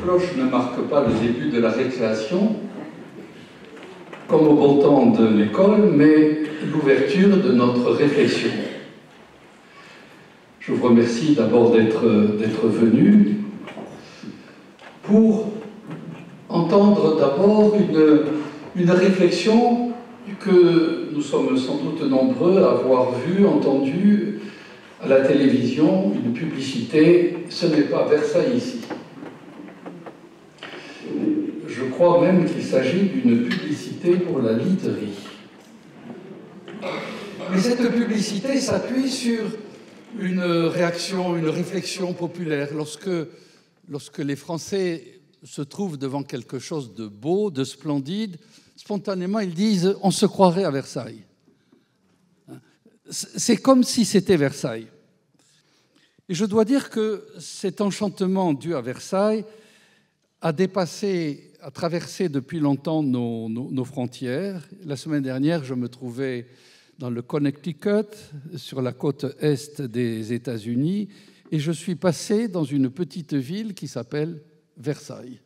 cloche ne marque pas le début de la récréation, comme au bon temps de l'école, mais l'ouverture de notre réflexion. Je vous remercie d'abord d'être venu pour entendre d'abord une réflexion que nous sommes sans doute nombreux à avoir vue, entendue à la télévision, une publicité, ce n'est pas Versailles ici. Je crois même qu'il s'agit d'une publicité pour la literie. Mais cette publicité s'appuie sur une réaction, une réflexion populaire. Lorsque les Français se trouvent devant quelque chose de beau, de splendide, spontanément ils disent « on se croirait à Versailles ». C'est comme si c'était Versailles. Et je dois dire que cet enchantement dû à Versailles a traversé depuis longtemps nos frontières. La semaine dernière, je me trouvais dans le Connecticut, sur la côte est des États-Unis, et je suis passé dans une petite ville qui s'appelle Versailles.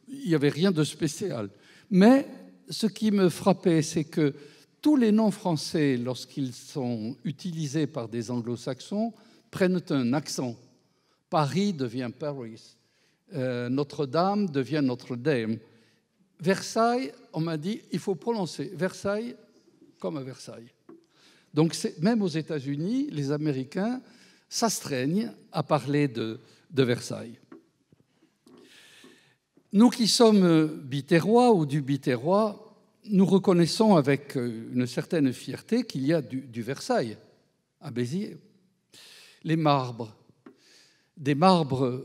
Il n'y avait rien de spécial. Mais ce qui me frappait, c'est que tous les noms français, lorsqu'ils sont utilisés par des anglo-saxons, prennent un accent. Paris devient Paris. Notre-Dame devient Notre-Dame. Versailles, on m'a dit, il faut prononcer Versailles comme à Versailles. Donc même aux États-Unis, les Américains s'astreignent à parler de Versailles. Nous qui sommes biterrois ou du biterrois, nous reconnaissons avec une certaine fierté qu'il y a du Versailles à Béziers. Les marbres, des marbres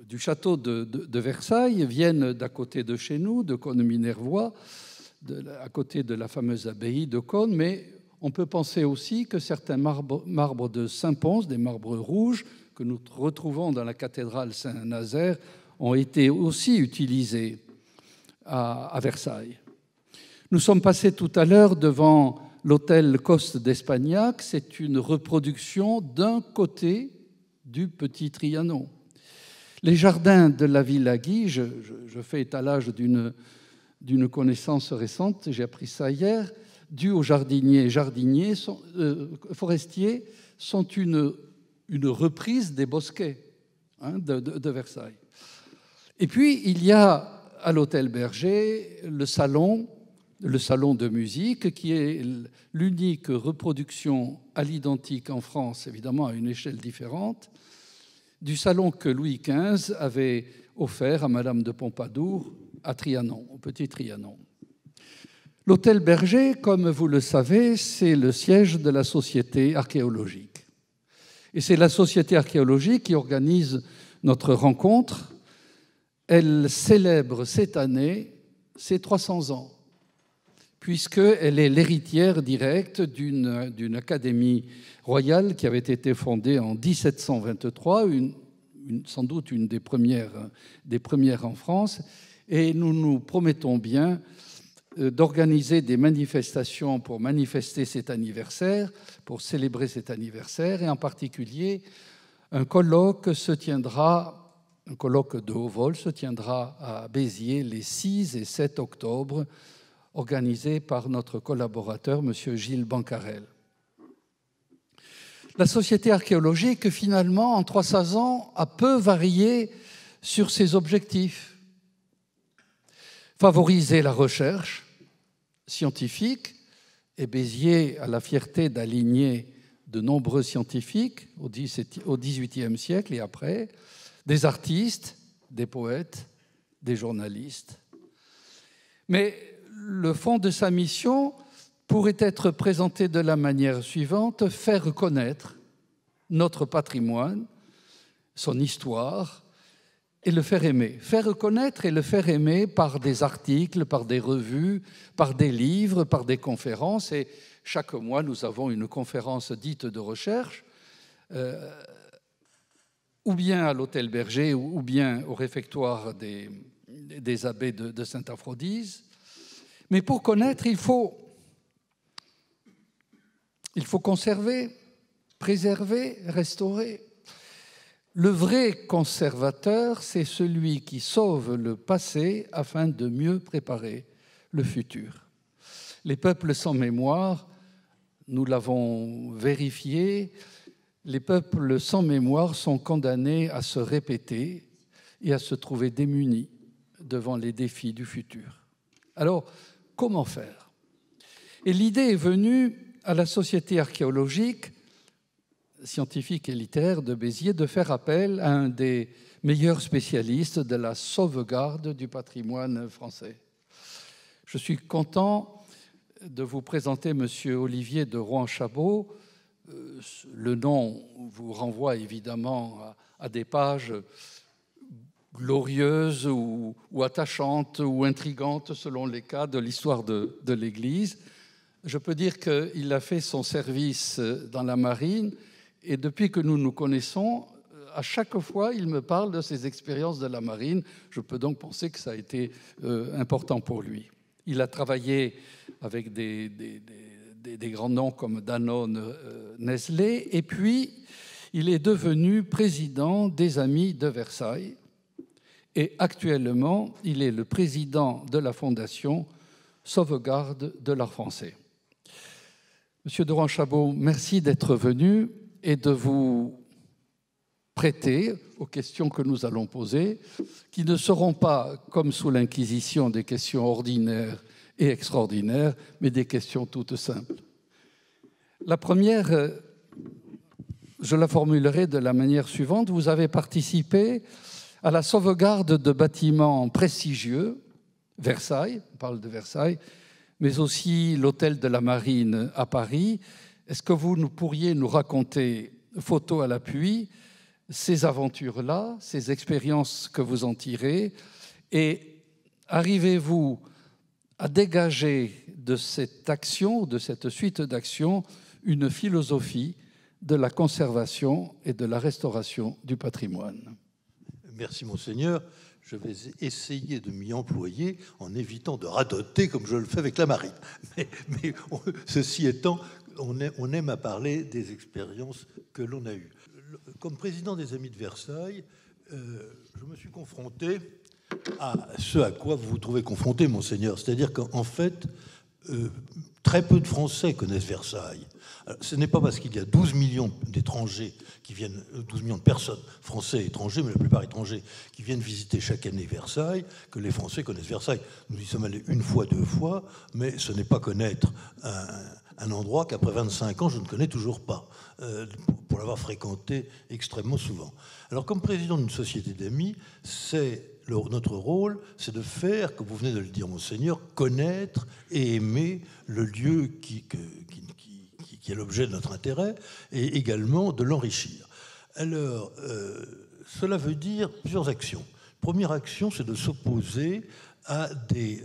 du château de Versailles viennent d'à côté de chez nous, de Cône-Minervois, à côté de la fameuse abbaye de Cône, mais on peut penser aussi que certains marbres de Saint-Pons, des marbres rouges que nous retrouvons dans la cathédrale Saint-Nazaire, ont été aussi utilisés à Versailles. Nous sommes passés tout à l'heure devant l'hôtel Coste d'Espagnac. C'est une reproduction d'un côté du Petit Trianon. Les jardins de la Villa Guy, je fais étalage d'une connaissance récente, j'ai appris ça hier, dus aux forestiers, sont une reprise des bosquets de Versailles. Et puis, il y a à l'hôtel Berger le salon de musique, qui est l'unique reproduction à l'identique en France, évidemment à une échelle différente, du salon que Louis XV avait offert à Madame de Pompadour à Trianon, au Petit Trianon. L'hôtel Berger, comme vous le savez, c'est le siège de la Société archéologique. Et c'est la Société archéologique qui organise notre rencontre. Elle célèbre cette année ses 300 ans, puisqu'elle est l'héritière directe d'une académie royale qui avait été fondée en 1723, sans doute une des premières en France. Et nous nous promettons bien d'organiser des manifestations pour manifester cet anniversaire, pour célébrer cet anniversaire, et en particulier un colloque de haut vol se tiendra à Béziers les 6 et 7 octobre, organisé par notre collaborateur, M. Gilles Bancarel. La Société archéologique, finalement, en 300 ans, a peu varié sur ses objectifs. Favoriser la recherche scientifique, et Béziers a la fierté d'aligner de nombreux scientifiques au XVIIIe siècle et après, des artistes, des poètes, des journalistes. Mais le fond de sa mission pourrait être présenté de la manière suivante: faire connaître notre patrimoine, son histoire, et le faire aimer. Faire connaître et le faire aimer par des articles, par des revues, par des livres, par des conférences. Et chaque mois, nous avons une conférence dite de recherche, ou bien à l'hôtel Berger, ou bien au réfectoire des abbés de Sainte-Aphrodise. Mais pour connaître, il faut conserver, préserver, restaurer. Le vrai conservateur, c'est celui qui sauve le passé afin de mieux préparer le futur. Les peuples sans mémoire, nous l'avons vérifié, les peuples sans mémoire sont condamnés à se répéter et à se trouver démunis devant les défis du futur. Alors, comment faire? Et l'idée est venue à la Société archéologique, scientifique et littéraire de Béziers de faire appel à un des meilleurs spécialistes de la sauvegarde du patrimoine français. Je suis content de vous présenter M. Olivier de Rohan-Chabot. Le nom vous renvoie évidemment à des pages glorieuses ou attachantes ou intrigantes selon les cas de l'histoire de l'Église. Je peux dire qu'il a fait son service dans la marine et depuis que nous nous connaissons, à chaque fois, il me parle de ses expériences de la marine. Je peux donc penser que ça a été important pour lui. Il a travaillé avec des grands noms comme Danone, Nestlé, et puis il est devenu président des Amis de Versailles. Et actuellement, il est le président de la Fondation Sauvegarde de l'art français. Monsieur de Rohan-Chabot, merci d'être venu et de vous prêter aux questions que nous allons poser, qui ne seront pas, comme sous l'Inquisition, des questions ordinaires et extraordinaires, mais des questions toutes simples. La première, je la formulerai de la manière suivante. Vous avez participé à la sauvegarde de bâtiments prestigieux, Versailles, on parle de Versailles, mais aussi l'hôtel de la Marine à Paris. Est-ce que vous pourriez nous raconter, photo à l'appui, ces aventures-là, ces expériences que vous en tirez, et arrivez-vous à dégager de cette action, de cette suite d'actions, une philosophie de la conservation et de la restauration du patrimoine? Merci, Monseigneur. Je vais essayer de m'y employer en évitant de radoter comme je le fais avec la marine. Mais ceci étant, on aime à parler des expériences que l'on a eues. Comme président des Amis de Versailles, je me suis confronté à ce à quoi vous vous trouvez confronté, Monseigneur. C'est-à-dire qu'en fait, très peu de Français connaissent Versailles. Alors, ce n'est pas parce qu'il y a 12 millions d'étrangers qui viennent, 12 millions de personnes, Français et étrangers, mais la plupart étrangers, qui viennent visiter chaque année Versailles, que les Français connaissent Versailles. Nous y sommes allés une fois, deux fois, mais ce n'est pas connaître un endroit qu'après 25 ans, je ne connais toujours pas, pour l'avoir fréquenté extrêmement souvent. Alors, comme président d'une société d'amis, notre rôle, c'est de faire, comme vous venez de le dire, Monseigneur, connaître et aimer le lieu qui est l'objet de notre intérêt, et également de l'enrichir. Alors, cela veut dire plusieurs actions. Première action, c'est de s'opposer à des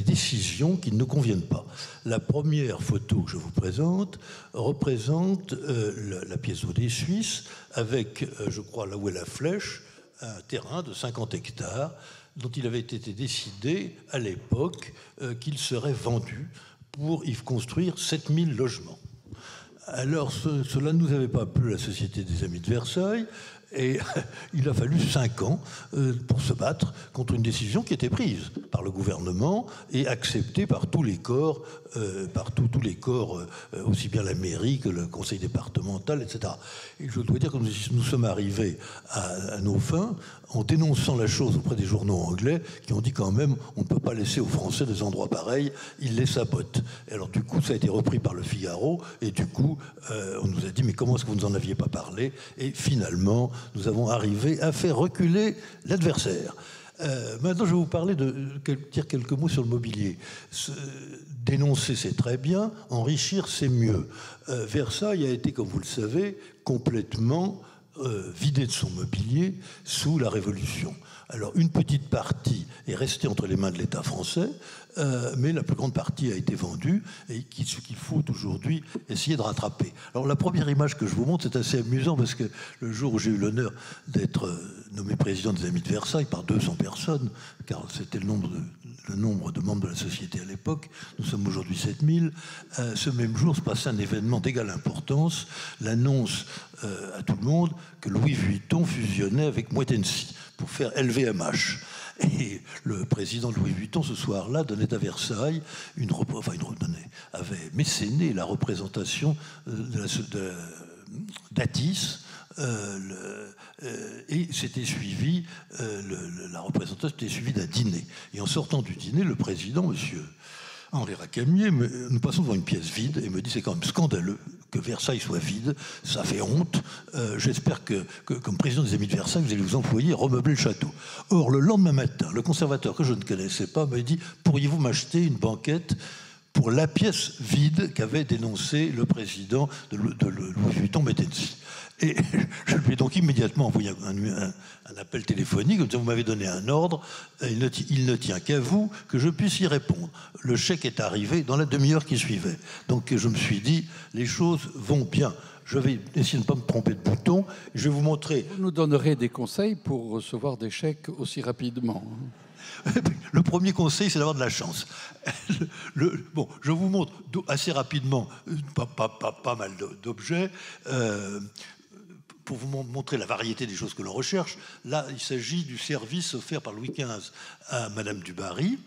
décisions qui ne nous conviennent pas. La première photo que je vous présente représente la pièce Audet suisse, avec, je crois, là où est la flèche, un terrain de 50 hectares dont il avait été décidé à l'époque qu'il serait vendu pour y construire 7000 logements. Alors, cela ne nous avait pas plu à la Société des Amis de Versailles, et il a fallu 5 ans pour se battre contre une décision qui était prise par le gouvernement et acceptée par tous les corps, aussi bien la mairie que le conseil départemental, etc. Et je dois dire que nous sommes arrivés à nos fins en dénonçant la chose auprès des journaux anglais qui ont dit quand même on ne peut pas laisser aux Français des endroits pareils, ils les sabotent. Et alors du coup, ça a été repris par le Figaro, et du coup, on nous a dit mais comment est-ce que vous ne nous en aviez pas parlé? Et finalement, nous avons arrivé à faire reculer l'adversaire. Maintenant, je vais vous parler dire quelques mots sur le mobilier. Dénoncer, c'est très bien. Enrichir, c'est mieux. Versailles a été, comme vous le savez, complètement vidé de son mobilier sous la Révolution. Alors, une petite partie est restée entre les mains de l'État français, mais la plus grande partie a été vendue, et ce qu'il faut aujourd'hui essayer de rattraper. Alors, la première image que je vous montre, c'est assez amusant, parce que le jour où j'ai eu l'honneur d'être nommé président des Amis de Versailles par 200 personnes, car c'était le nombre de membres de la société à l'époque, nous sommes aujourd'hui 7000, ce même jour se passait un événement d'égale importance, l'annonce à tout le monde que Louis Vuitton fusionnait avec Moët Hennessy pour faire LVMH. Et le président Louis Vuitton, ce soir-là, donnait à Versailles avait mécéné la représentation d'Atis, et c'était suivi, la représentation était suivie d'un dîner. Et en sortant du dîner, le président, monsieur Henri Racamier, nous passons devant une pièce vide et me dit: c'est quand même scandaleux que Versailles soit vide, ça fait honte, j'espère que comme président des Amis de Versailles, vous allez vous employer à remeubler le château. Or, le lendemain matin, le conservateur que je ne connaissais pas me dit: pourriez-vous m'acheter une banquette pour la pièce vide qu'avait dénoncé le président de Louis Vuitton, Moët Hennessy. Et je lui ai donc immédiatement envoyé un appel téléphonique, comme ça: vous m'avez donné un ordre, il ne tient qu'à vous que je puisse y répondre. Le chèque est arrivé dans la demi-heure qui suivait. Donc je me suis dit, les choses vont bien. Je vais essayer de ne pas me tromper de bouton. Je vais vous montrer. Vous nous donnerez des conseils pour recevoir des chèques aussi rapidement. Le premier conseil, c'est d'avoir de la chance. Bon, je vous montre assez rapidement pas mal d'objets. Pour vous montrer la variété des choses que l'on recherche, là, il s'agit du service offert par Louis XV à Madame du Barry.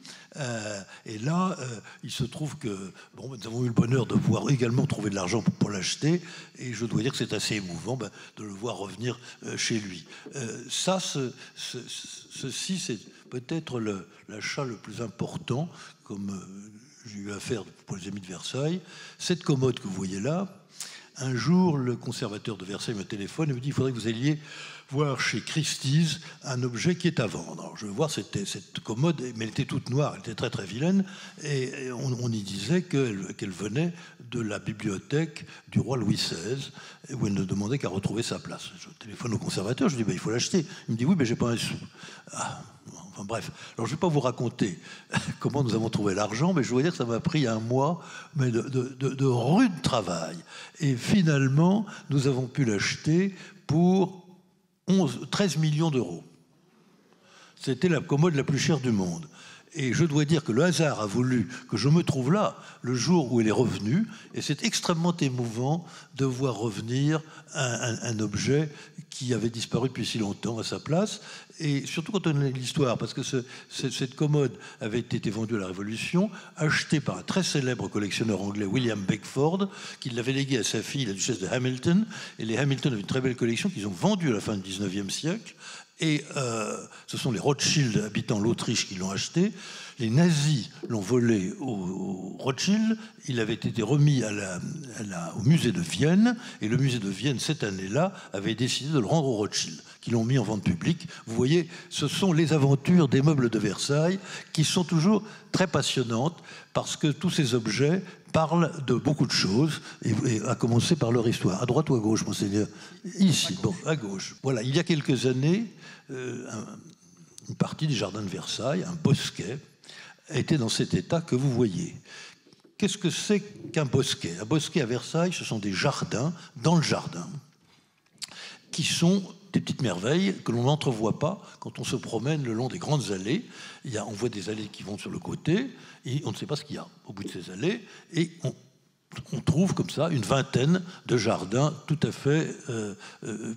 Et là, il se trouve que nous avons eu le bonheur de pouvoir également trouver de l'argent pour l'acheter. Et je dois dire que c'est assez émouvant de le voir revenir chez lui. Ceci, c'est peut-être l'achat le plus important, comme j'ai eu à faire pour les Amis de Versailles. Cette commode que vous voyez là, un jour, le conservateur de Versailles me téléphone et me dit: il faudrait que vous alliez voir chez Christie's un objet qui est à vendre. Alors, je vais voir, c'était cette commode, mais elle était toute noire, elle était très très vilaine, et on y disait qu'elle venait de la bibliothèque du roi Louis XVI, où elle ne demandait qu'à retrouver sa place. Je téléphone au conservateur, je dis: il faut l'acheter. Il me dit: oui, mais j'ai pas un sou. Enfin bref, alors je ne vais pas vous raconter comment nous avons trouvé l'argent, mais je dois dire que ça m'a pris un mois mais de rude travail. Et finalement, nous avons pu l'acheter pour 13 millions d'euros. C'était la commode la plus chère du monde. Et je dois dire que le hasard a voulu que je me trouve là le jour où elle est revenue, et c'est extrêmement émouvant de voir revenir un objet qui avait disparu depuis si longtemps à sa place, et surtout quand on a l'histoire, parce que cette commode avait été vendue à la Révolution, achetée par un très célèbre collectionneur anglais, William Beckford, qui l'avait léguée à sa fille, la duchesse de Hamilton, et les Hamilton avaient une très belle collection qu'ils ont vendue à la fin du XIXe siècle. Et ce sont les Rothschild habitant l'Autriche qui l'ont acheté. Les nazis l'ont volé aux Rothschild. Il avait été remis au musée de Vienne. Et le musée de Vienne, cette année-là, avait décidé de le rendre aux Rothschild, qui l'ont mis en vente publique. Vous voyez, ce sont les aventures des meubles de Versailles qui sont toujours très passionnantes parce que tous ces objets parlent de beaucoup de choses, et à commencer par leur histoire. À droite ou à gauche, monseigneur? Ici, bon, à gauche. Voilà, il y a quelques années, une partie du jardin de Versailles, un bosquet, était dans cet état que vous voyez. Qu'est-ce que c'est qu'un bosquet? Un bosquet à Versailles, ce sont des jardins dans le jardin, qui sont des petites merveilles que l'on n'entrevoit pas quand on se promène le long des grandes allées. On voit des allées qui vont sur le côté, et on ne sait pas ce qu'il y a au bout de ces allées, et on trouve comme ça une vingtaine de jardins tout à fait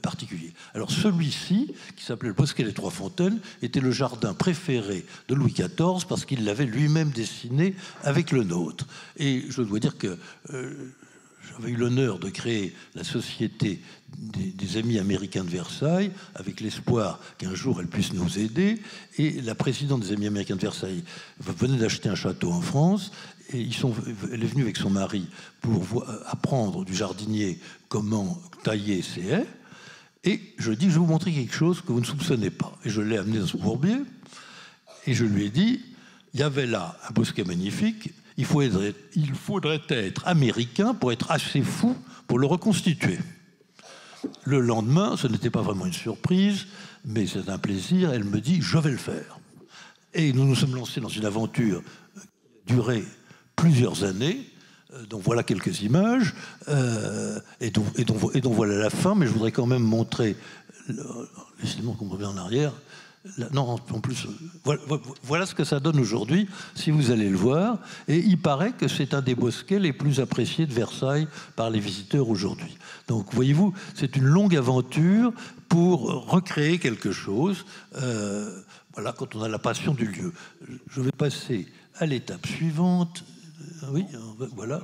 particuliers. Alors celui-ci, qui s'appelait le Bosquet des Trois Fontaines, était le jardin préféré de Louis XIV parce qu'il l'avait lui-même dessiné avec le nôtre. Et je dois dire que j'avais eu l'honneur de créer la société des Amis américains de Versailles, avec l'espoir qu'un jour elle puisse nous aider. Et la présidente des Amis américains de Versailles venait d'acheter un château en France, et elle est venue avec son mari pour apprendre du jardinier comment tailler ses haies. Et je dis: je vais vous montrer quelque chose que vous ne soupçonnez pas. Et je l'ai amené dans ce bourbier, et je lui ai dit: il y avait là un bosquet magnifique, il faudrait être américain pour être assez fou pour le reconstituer. le lendemain, ce n'était pas vraiment une surprise, mais c'est un plaisir, elle me dit « je vais le faire ». Et nous nous sommes lancés dans une aventure qui a duré plusieurs années. Donc voilà quelques images, et dont voilà la fin, mais je voudrais quand même montrer, laissez-moi qu'on revient en arrière, non, en plus, voilà ce que ça donne aujourd'hui, si vous allez le voir, et il paraît que c'est un des bosquets les plus appréciés de Versailles par les visiteurs aujourd'hui. Donc voyez-vous, c'est une longue aventure pour recréer quelque chose, voilà, quand on a la passion du lieu. Je vais passer à l'étape suivante. Oui, voilà.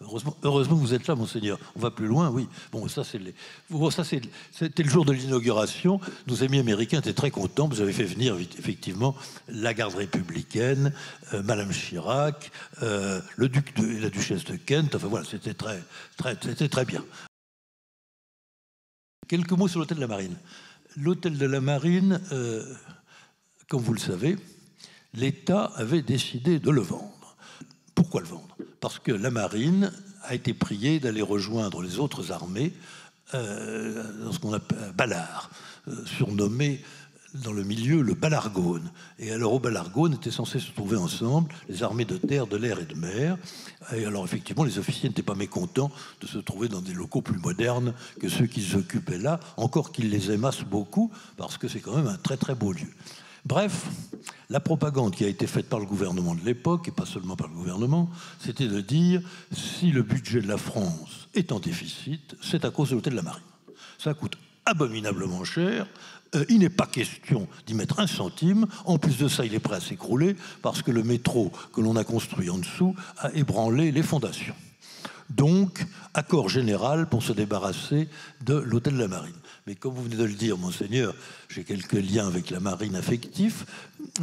Heureusement que vous êtes là, monseigneur. On va plus loin, oui. Bon, c'était le jour de l'inauguration. Nos amis américains étaient très contents. Vous avez fait venir, effectivement, la garde républicaine, Madame Chirac, le duc et la duchesse de Kent. Enfin, voilà, c'était très bien. Quelques mots sur l'hôtel de la Marine. L'hôtel de la Marine, comme vous le savez, l'État avait décidé de le vendre. Pourquoi le vendre? Parce que la marine a été priée d'aller rejoindre les autres armées dans ce qu'on appelle Ballard, surnommé dans le milieu le Ballargone. Et alors au Ballargone étaient censés se trouver ensemble les armées de terre, de l'air et de mer. Et alors effectivement, les officiers n'étaient pas mécontents de se trouver dans des locaux plus modernes que ceux qu'ils occupaient là, encore qu'ils les aimassent beaucoup, parce que c'est quand même un très très beau lieu. Bref, la propagande qui a été faite par le gouvernement de l'époque, et pas seulement par le gouvernement, c'était de dire si le budget de la France est en déficit, c'est à cause de l'hôtel de la Marine. Ça coûte abominablement cher, il n'est pas question d'y mettre un centime, en plus de ça il est prêt à s'écrouler parce que le métro que l'on a construit en dessous a ébranlé les fondations. Donc, accord général pour se débarrasser de l'hôtel de la Marine. Mais comme vous venez de le dire, monseigneur, j'ai quelques liens avec la marine affectifs,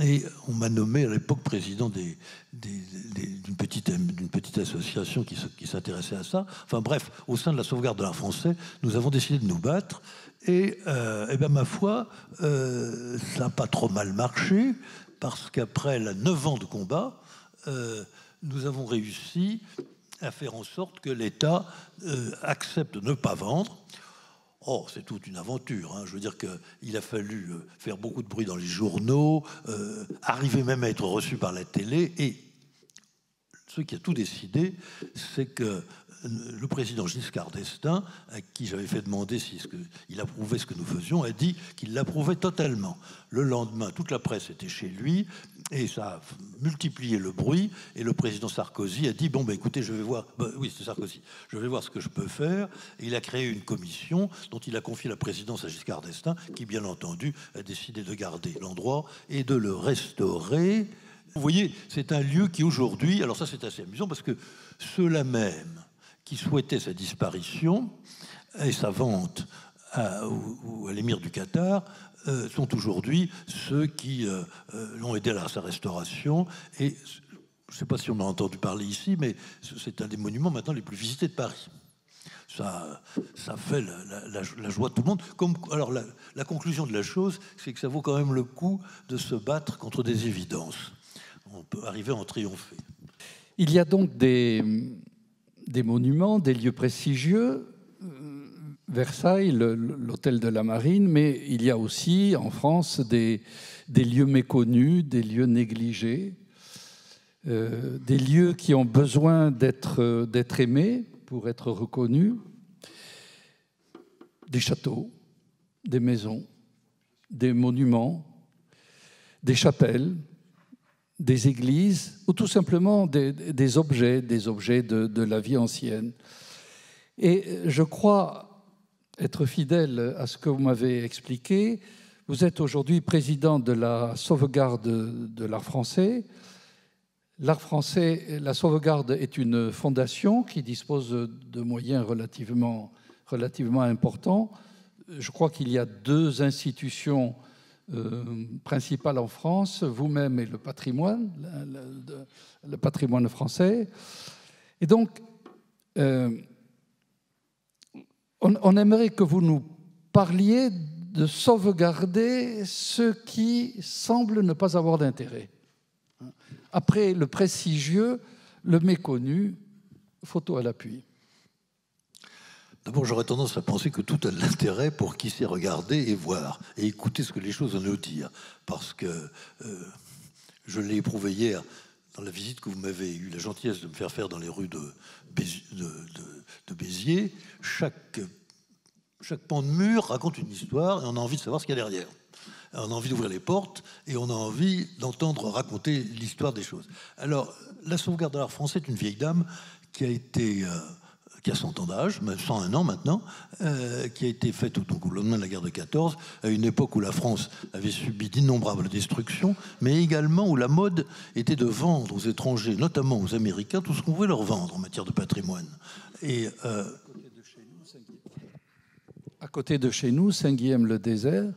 et on m'a nommé à l'époque président d'une petite association qui s'intéressait à ça. Enfin bref, au sein de la sauvegarde de l'art français, nous avons décidé de nous battre, et ben, ma foi, ça n'a pas trop mal marché, parce qu'après 9 ans de combat, nous avons réussi à faire en sorte que l'État accepte de ne pas vendre. Oh, c'est toute une aventure, hein. Je veux dire qu'il a fallu faire beaucoup de bruit dans les journaux, arriver même à être reçu par la télé. Et ce qui a tout décidé, c'est que le président Giscard d'Estaing, à qui j'avais fait demander s'il approuvait ce que nous faisions, a dit qu'il l'approuvait totalement. Le lendemain, toute la presse était chez lui, et ça a multiplié le bruit, et le président Sarkozy a dit « Bon, ben écoutez, je vais voir... » oui, c'est Sarkozy. « Je vais voir ce que je peux faire. » Et il a créé une commission dont il a confié la présidence à Giscard d'Estaing, qui, bien entendu, a décidé de garder l'endroit et de le restaurer. Vous voyez, c'est un lieu qui, aujourd'hui... Alors ça, c'est assez amusant, parce que ceux-là même qui souhaitaient sa disparition et sa vente à l'émir du Qatar sont aujourd'hui ceux qui l'ont aidé à sa restauration. Et je ne sais pas si on a entendu parler ici, mais c'est un des monuments maintenant les plus visités de Paris. Ça fait la joie de tout le monde. Alors la conclusion de la chose, c'est que ça vaut quand même le coup de se battre contre des évidences. On peut arriver à en triompher. Il y a donc des monuments, des lieux prestigieux, Versailles, l'hôtel de la Marine, mais il y a aussi en France des lieux méconnus, des lieux négligés, des lieux qui ont besoin d'être aimés pour être reconnus, des châteaux, des maisons, des monuments, des chapelles, des églises, ou tout simplement des objets de la vie ancienne. Et je crois être fidèle à ce que vous m'avez expliqué. Vous êtes aujourd'hui président de la sauvegarde de l'art français. L'art français, la sauvegarde est une fondation qui dispose de moyens relativement importants. Je crois qu'il y a 2 institutions principal en France, vous-même et le patrimoine français. Et donc, on aimerait que vous nous parliez de sauvegarder ce qui semble ne pas avoir d'intérêt. Après le prestigieux, le méconnu, photo à l'appui. D'abord, j'aurais tendance à penser que tout a de l'intérêt pour qui sait regarder et voir, et écouter ce que les choses ont à nous dire. Parce que je l'ai éprouvé hier dans la visite que vous m'avez eu la gentillesse de me faire faire dans les rues de Béziers. Chaque pan de mur raconte une histoire et on a envie de savoir ce qu'il y a derrière. On a envie d'ouvrir les portes et on a envie d'entendre raconter l'histoire des choses. Alors, la sauvegarde de l'art français est une vieille dame qui a 100 ans d'âge, même 101 ans maintenant, qui a été faite donc, au lendemain de la guerre de 14, à une époque où la France avait subi d'innombrables destructions, mais également où la mode était de vendre aux étrangers, notamment aux Américains, tout ce qu'on pouvait leur vendre en matière de patrimoine. Et à côté de chez nous, Saint-Guilhem-le-Désert.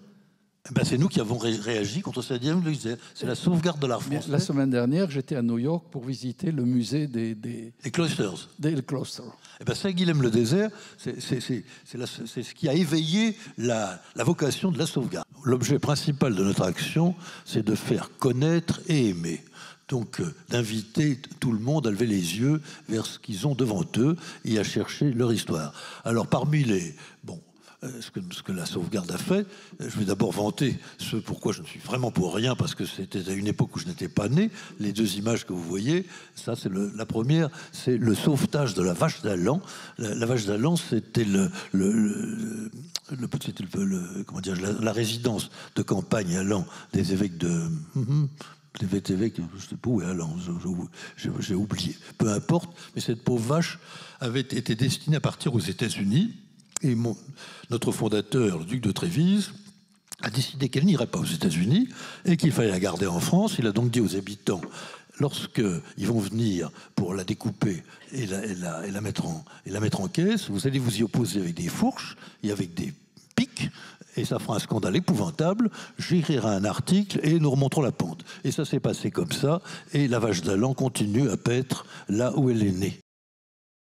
Ben c'est nous qui avons réagi contre Saint-Guilhem-le-Désert. C'est la sauvegarde de l'art français. La semaine dernière, j'étais à New York pour visiter le musée des cloisters. Des cloisters. Et ben Saint-Guilhem-le-Désert, c'est ce qui a éveillé la vocation de la sauvegarde. L'objet principal de notre action, c'est de faire connaître et aimer. Donc, d'inviter tout le monde à lever les yeux vers ce qu'ils ont devant eux et à chercher leur histoire. Alors, parmi les... ce que la sauvegarde a fait, je vais d'abord vanter ce pourquoi je ne suis vraiment pour rien, parce que c'était à une époque où je n'étais pas né. Les deux images que vous voyez, ça c'est la première, c'est le sauvetage de la vache d'Allan. La vache d'Allan, c'était comment dire, la résidence de campagne à Allan des évêques de... Les évêques, je sais pas où est Allan, j'ai oublié. Peu importe, mais cette pauvre vache avait été destinée à partir aux États-Unis. Et notre fondateur, le duc de Trévise, a décidé qu'elle n'irait pas aux États-Unis et qu'il fallait la garder en France. Il a donc dit aux habitants, lorsqu'ils vont venir pour la découper et la mettre en caisse, vous allez vous y opposer avec des fourches et avec des pics, et ça fera un scandale épouvantable. J'écrirai un article et nous remonterons la pente. Et ça s'est passé comme ça, et la vache d'Allan continue à paître là où elle est née.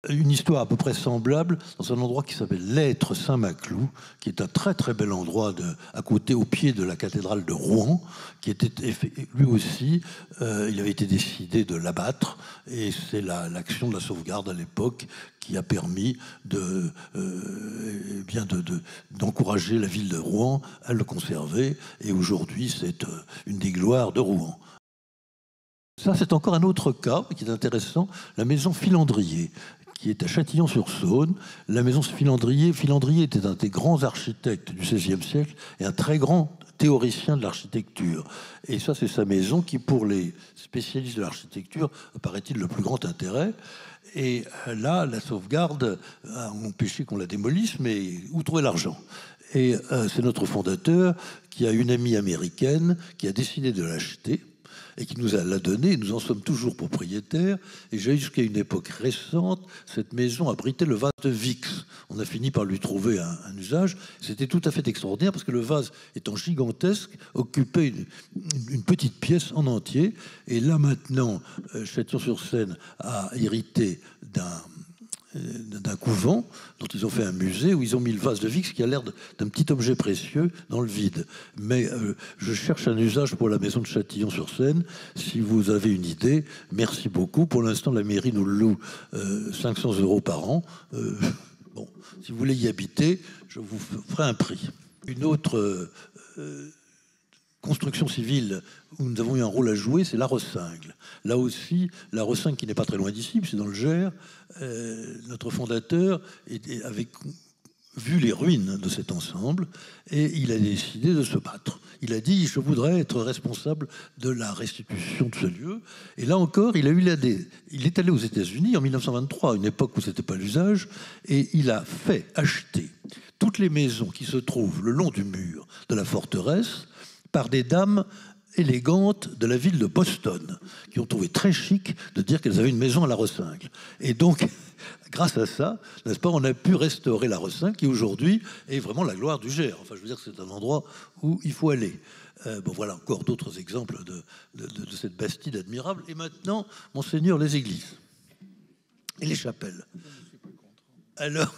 Une histoire à peu près semblable dans un endroit qui s'appelle l'Être Saint-Maclou, qui est un très très bel endroit à côté, au pied de la cathédrale de Rouen, qui était lui aussi, il avait été décidé de l'abattre, et c'est l'action de la sauvegarde à l'époque qui a permis d'encourager la ville de Rouen à le conserver, et aujourd'hui c'est une des gloires de Rouen. Ça, c'est encore un autre cas qui est intéressant, la maison Filandrier, qui est à Châtillon-sur-Saône. La maison Filandrier était un des grands architectes du XVIe siècle et un très grand théoricien de l'architecture. Et ça, c'est sa maison qui, pour les spécialistes de l'architecture, paraît-il le plus grand intérêt. Et là, la sauvegarde a empêché qu'on la démolisse, mais où trouver l'argent ? Et c'est notre fondateur qui a une amie américaine qui a décidé de l'acheter et qui nous l'a donné. Nous en sommes toujours propriétaires. Et jusqu'à une époque récente, cette maison abritait le vase de Vix. On a fini par lui trouver un usage. C'était tout à fait extraordinaire parce que le vase, étant gigantesque, occupait une petite pièce en entier. Et là maintenant, Châtillon-sur-Seine a hérité d'un couvent dont ils ont fait un musée où ils ont mis le vase de Vix qui a l'air d'un petit objet précieux dans le vide. Mais je cherche un usage pour la maison de Châtillon-sur-Seine. Si vous avez une idée, merci beaucoup. Pour l'instant, la mairie nous loue 500 € par an. Si vous voulez y habiter, je vous ferai un prix. Une autre construction civile où nous avons eu un rôle à jouer, c'est la Rossingle. Là aussi, la Rossingle, qui n'est pas très loin d'ici, c'est dans le Gers, notre fondateur avait vu les ruines de cet ensemble et il a décidé de se battre. Il a dit « je voudrais être responsable de la restitution de ce lieu ». Et là encore, il est allé aux États-Unis en 1923, à une époque où ce n'était pas l'usage, et il a fait acheter toutes les maisons qui se trouvent le long du mur de la forteresse par des dames élégantes de la ville de Boston, qui ont trouvé très chic de dire qu'elles avaient une maison à la Rossingle. Et donc, grâce à ça, n'est-ce pas, on a pu restaurer la Rossingle, qui aujourd'hui est vraiment la gloire du Gers. Enfin, je veux dire que c'est un endroit où il faut aller. Voilà encore d'autres exemples de cette Bastide admirable. Et maintenant, monseigneur, les églises et les chapelles. Alors,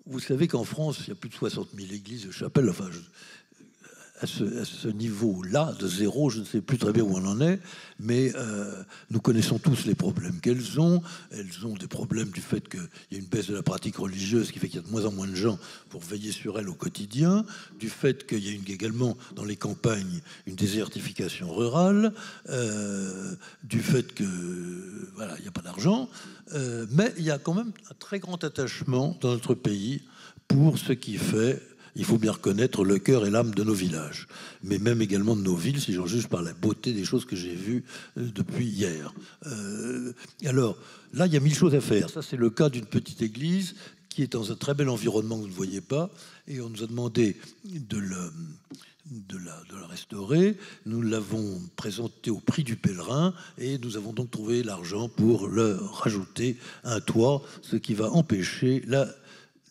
vous savez qu'en France, il y a plus de 60 000 églises et chapelles. Enfin, à ce niveau-là, de zéro, je ne sais plus très bien où on en est, mais nous connaissons tous les problèmes qu'elles ont. Elles ont des problèmes du fait qu'il y a une baisse de la pratique religieuse qui fait qu'il y a de moins en moins de gens pour veiller sur elles au quotidien, du fait qu'il y a également dans les campagnes une désertification rurale, du fait que voilà, il n'y a pas d'argent, mais il y a quand même un très grand attachement dans notre pays pour ce qui fait, il faut bien reconnaître, le cœur et l'âme de nos villages, mais même également de nos villes, si j'en juge par la beauté des choses que j'ai vues depuis hier. Alors, là, il y a 1000 choses à faire. Ça, c'est le cas d'une petite église qui est dans un très bel environnement que vous ne voyez pas, et on nous a demandé de la restaurer. Nous l'avons présenté au prix du pèlerin, et nous avons donc trouvé l'argent pour le rajouter à un toit, ce qui va empêcher la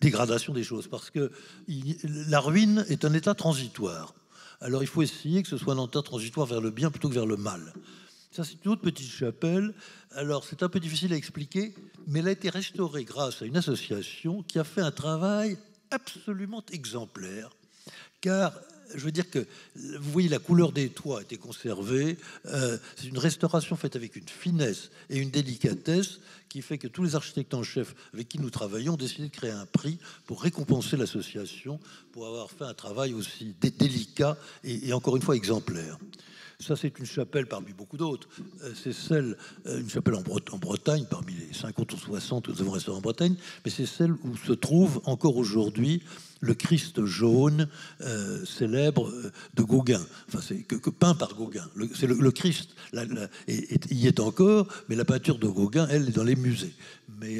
dégradation des choses, parce que la ruine est un état transitoire. Alors il faut essayer que ce soit un état transitoire vers le bien plutôt que vers le mal. Ça, c'est une autre petite chapelle. Alors c'est un peu difficile à expliquer, mais elle a été restaurée grâce à une association qui a fait un travail absolument exemplaire, car je veux dire que, vous voyez, la couleur des toits a été conservée. C'est une restauration faite avec une finesse et une délicatesse qui fait que tous les architectes en chef avec qui nous travaillons ont décidé de créer un prix pour récompenser l'association pour avoir fait un travail aussi délicat et encore une fois exemplaire. Ça, c'est une chapelle parmi beaucoup d'autres. C'est une chapelle en Bretagne, parmi les 50 ou 60 que nous avons restaurées en Bretagne, mais c'est celle où se trouve encore aujourd'hui le Christ jaune célèbre de Gauguin, enfin c'est que peint par Gauguin. C'est le Christ, il y est encore, mais la peinture de Gauguin, elle, est dans les musées. Mais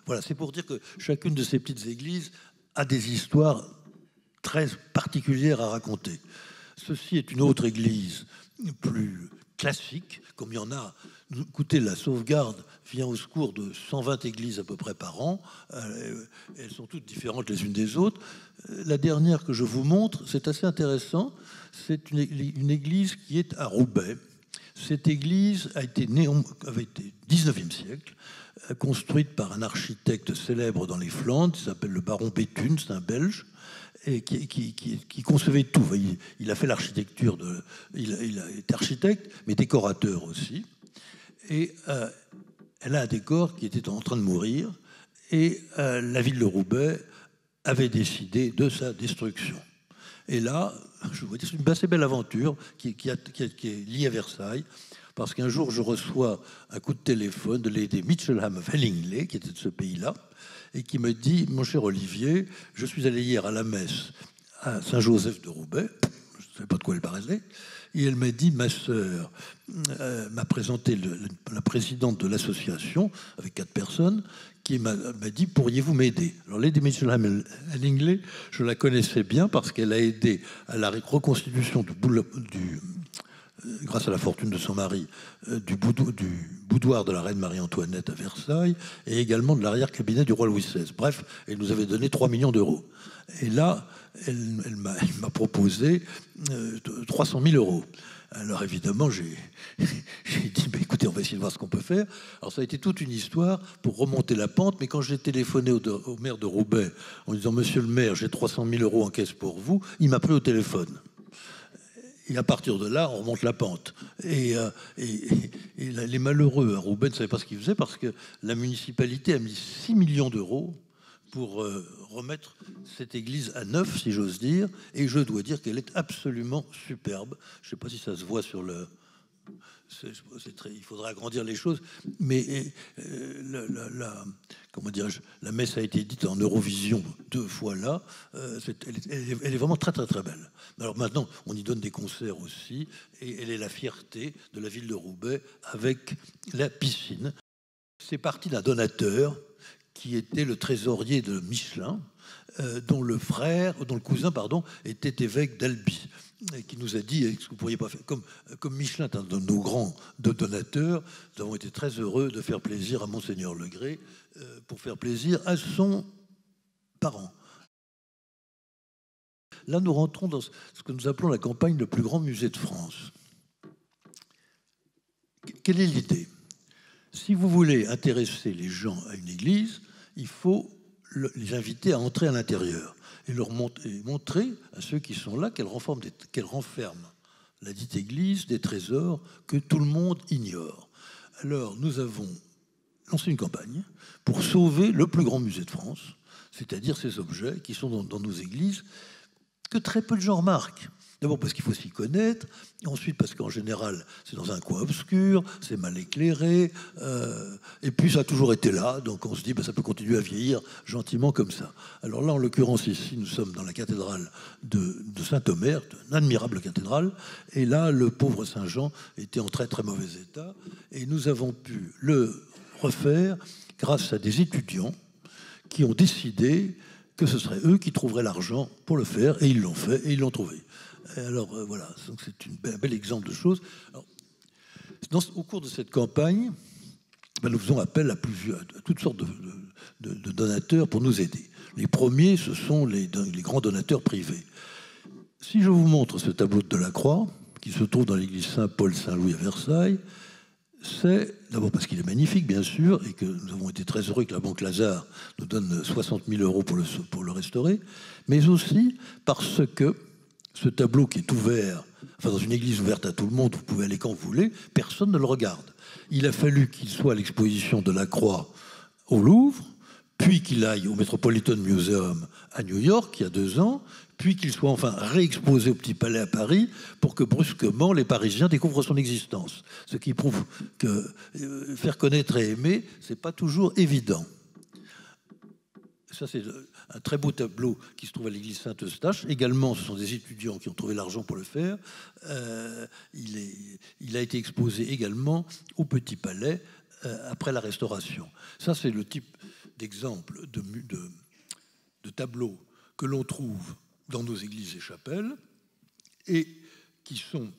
voilà, c'est pour dire que chacune de ces petites églises a des histoires très particulières à raconter. Ceci est une autre église plus classique, comme il y en a. Écoutez, la sauvegarde vient au secours de 120 églises à peu près par an. Elles sont toutes différentes les unes des autres. La dernière que je vous montre, c'est assez intéressant. C'est une église qui est à Roubaix. Cette église avait été 19e siècle, construite par un architecte célèbre dans les Flandres, qui s'appelle le baron Béthune, c'est un Belge, et qui concevait tout. Il a fait l'architecture, il a été architecte, mais décorateur aussi. Et elle a un décor qui était en train de mourir, et la ville de Roubaix avait décidé de sa destruction. Et là, je vous dis, c'est une assez belle aventure qui est liée à Versailles, parce qu'un jour, je reçois un coup de téléphone de Lady Mitchelham of Hellingsley, qui était de ce pays-là, et qui me dit: mon cher Olivier, je suis allé hier à la messe à Saint-Joseph de Roubaix, je ne savais pas de quoi elle parlait, et elle m'a dit: ma sœur m'a présenté la présidente de l'association, avec 4 personnes, qui m'a dit: pourriez-vous m'aider? Alors Lady Mitchelham Hellingsley, je la connaissais bien parce qu'elle a aidé à la reconstitution grâce à la fortune de son mari, du boudoir de la reine Marie-Antoinette à Versailles, et également de l'arrière-cabinet du roi Louis XVI. Bref, elle nous avait donné 3 millions d'euros. Et là, elle m'a proposé 300 000 euros. Alors évidemment, j'ai dit: bah, écoutez, on va essayer de voir ce qu'on peut faire. Alors ça a été toute une histoire pour remonter la pente, mais quand j'ai téléphoné au maire de Roubaix en disant: monsieur le maire, j'ai 300 000 euros en caisse pour vous, il m'a pris au téléphone. Et à partir de là, on remonte la pente. Et les malheureux à Roubaix ne savaient pas ce qu'ils faisaient, parce que la municipalité a mis 6 millions d'euros pour remettre cette église à neuf, si j'ose dire. Et je dois dire qu'elle est absolument superbe. Je ne sais pas si ça se voit sur le... il faudra agrandir les choses, mais comment dirais-je, la messe a été dite en Eurovision 2 fois là. Elle est vraiment très très très belle. Alors maintenant, on y donne des concerts aussi, et elle est la fierté de la ville de Roubaix avec la piscine. C'est parti d'un donateur qui était le trésorier de Michelin, dont le cousin, était évêque d'Albi, et qui nous a dit: est-ce que vous pourriez pas faire comme Michelin est un de nos grands donateurs, nous avons été très heureux de faire plaisir à Monseigneur Legré pour faire plaisir à son parent. Là, nous rentrons dans ce que nous appelons la campagne le plus grand musée de France. Quelle est l'idée? Si vous voulez intéresser les gens à une église, il faut les inviter à entrer à l'intérieur et montrer à ceux qui sont là qu'elle renferme la dite église des trésors que tout le monde ignore. Alors, nous avons lancé une campagne pour sauver le plus grand musée de France, c'est-à-dire ces objets qui sont dans nos églises, que très peu de gens remarquent. D'abord parce qu'il faut s'y connaître, ensuite parce qu'en général c'est dans un coin obscur, c'est mal éclairé, et puis ça a toujours été là, donc on se dit ça peut continuer à vieillir gentiment comme ça. Alors là, en l'occurrence ici, nous sommes dans la cathédrale de Saint-Omer, une admirable cathédrale, et là le pauvre Saint-Jean était en très très mauvais état, et nous avons pu le refaire grâce à des étudiants qui ont décidé que ce serait eux qui trouveraient l'argent pour le faire, et ils l'ont fait, et ils l'ont trouvé. Alors voilà, donc c'est un bel exemple de choses. Alors, au cours de cette campagne, nous faisons appel à toutes sortes de donateurs pour nous aider. Les premiers, ce sont les grands donateurs privés. Si je vous montre ce tableau de Delacroix, qui se trouve dans l'église Saint-Paul-Saint-Louis à Versailles, c'est d'abord parce qu'il est magnifique, bien sûr, et que nous avons été très heureux que la Banque Lazare nous donne 60 000 € pour le restaurer, mais aussi parce que ce tableau qui est ouvert, enfin dans une église ouverte à tout le monde, vous pouvez aller quand vous voulez, personne ne le regarde. Il a fallu qu'il soit à l'exposition de la Croix au Louvre, puis qu'il aille au Metropolitan Museum à New York il y a 2 ans, puis qu'il soit enfin réexposé au Petit Palais à Paris pour que brusquement les Parisiens découvrent son existence. Ce qui prouve que faire connaître et aimer, c'est pas toujours évident. Ça, c'est un très beau tableau qui se trouve à l'église Saint-Eustache. Également, ce sont des étudiants qui ont trouvé l'argent pour le faire. Il a été exposé également au Petit Palais après la Restauration. Ça, c'est le type d'exemple de tableau que l'on trouve dans nos églises et chapelles et qui sont,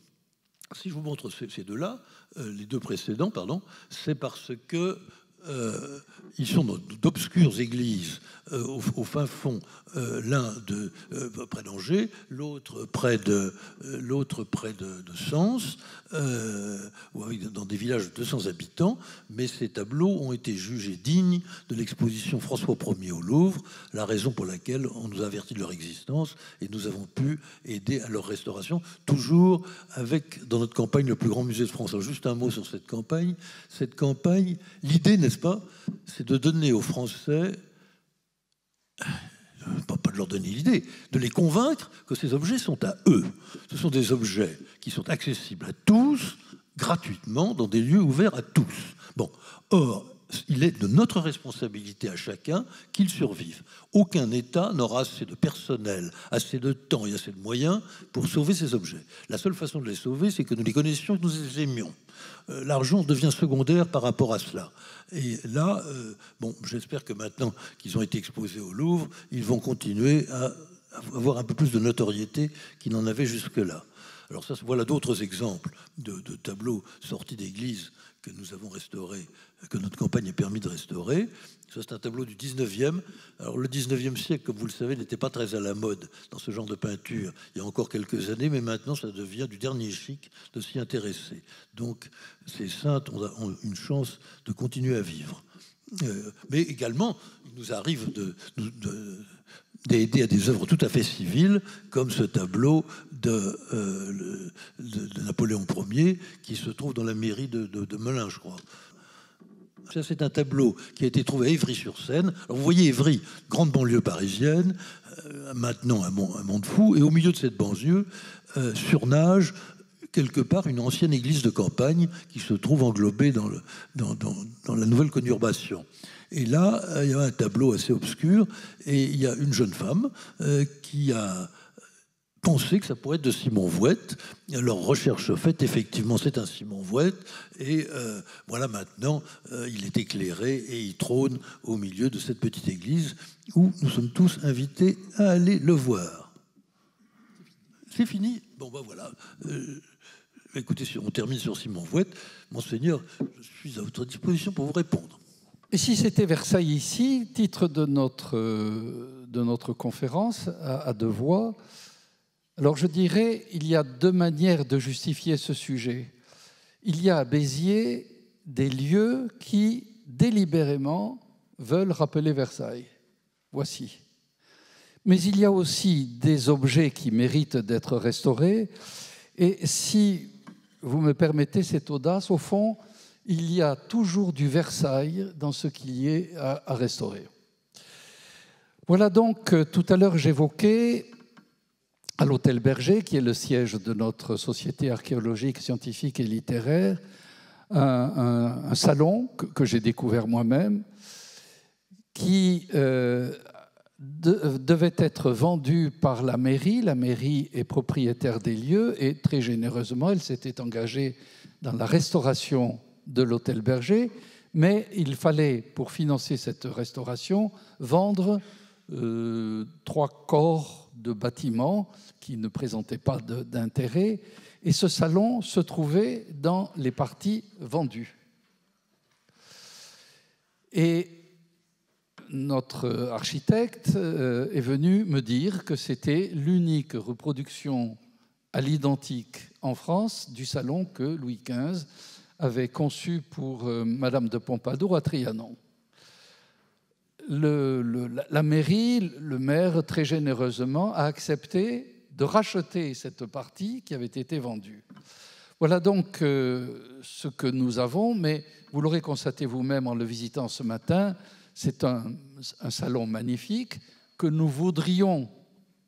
si je vous montre ces deux-là, les deux précédents, pardon, c'est parce que ils sont d'obscures églises au fin fond, l'un près d'Angers, l'autre près de Sens, dans des villages de 200 habitants, mais ces tableaux ont été jugés dignes de l'exposition François Ier au Louvre, la raison pour laquelle on nous a averti de leur existence et nous avons pu aider à leur restauration, toujours avec, dans notre campagne, le plus grand musée de France. Alors, juste un mot sur cette campagne. Cette campagne, l'idée, n'est-ce pas, c'est de donner aux Français, pas de leur donner l'idée, de les convaincre que ces objets sont à eux. Ce sont des objets qui sont accessibles à tous, gratuitement, dans des lieux ouverts à tous. Bon, or, il est de notre responsabilité à chacun qu'ils survivent. Aucun État n'aura assez de personnel, assez de temps et assez de moyens pour sauver ces objets. La seule façon de les sauver, c'est que nous les connaissions et que nous les aimions. L'argent devient secondaire par rapport à cela. Et là, j'espère que maintenant qu'ils ont été exposés au Louvre, ils vont continuer à avoir un peu plus de notoriété qu'ils n'en avaient jusque-là. Alors ça, voilà d'autres exemples de tableaux sortis d'église que nous avons restaurés, que notre campagne a permis de restaurer. Ça, c'est un tableau du 19e. Alors, le 19e siècle, comme vous le savez, n'était pas très à la mode dans ce genre de peinture il y a encore quelques années, mais maintenant, ça devient du dernier chic de s'y intéresser. Donc, ces saintes ont une chance de continuer à vivre. Mais également, il nous arrive d'aider à des œuvres tout à fait civiles, comme ce tableau de Napoléon Ier, qui se trouve dans la mairie de Melun, je crois. Ça, c'est un tableau qui a été trouvé à Évry-sur-Seine. Alors, vous voyez Évry, grande banlieue parisienne, maintenant un monde fou, et au milieu de cette banlieue surnage quelque part une ancienne église de campagne qui se trouve englobée dans la nouvelle conurbation. Et là, il y a un tableau assez obscur, et il y a une jeune femme qui a pensé que ça pourrait être de Simon Vouette. Alors, recherche faite, effectivement, c'est un Simon Vouette, et voilà, maintenant, il est éclairé et il trône au milieu de cette petite église où nous sommes tous invités à aller le voir. C'est fini. Bon, ben voilà. Écoutez, on termine sur Simon Vouette. Monseigneur, je suis à votre disposition pour vous répondre. Et si c'était Versailles ici, titre de notre conférence à deux voix, alors je dirais il y a deux manières de justifier ce sujet. Il y a à Béziers des lieux qui délibérément veulent rappeler Versailles. Voici. Mais il y a aussi des objets qui méritent d'être restaurés. Et si vous me permettez cette audace, au fond, il y a toujours du Versailles dans ce qu'il y ait à restaurer. Voilà donc, tout à l'heure j'évoquais à l'Hôtel Berger, qui est le siège de notre société archéologique, scientifique et littéraire, un salon que j'ai découvert moi-même, qui devait être vendu par la mairie. La mairie est propriétaire des lieux et très généreusement, elle s'était engagée dans la restauration de l'Hôtel Berger, mais il fallait, pour financer cette restauration, vendre 3 corps de bâtiments qui ne présentaient pas d'intérêt. Et ce salon se trouvait dans les parties vendues. Et notre architecte est venu me dire que c'était l'unique reproduction à l'identique en France du salon que Louis XV avait conçu pour Madame de Pompadour à Trianon. La mairie, le maire, très généreusement, a accepté de racheter cette partie qui avait été vendue. Voilà donc ce que nous avons, mais vous l'aurez constaté vous-même en le visitant ce matin, c'est un salon magnifique que nous voudrions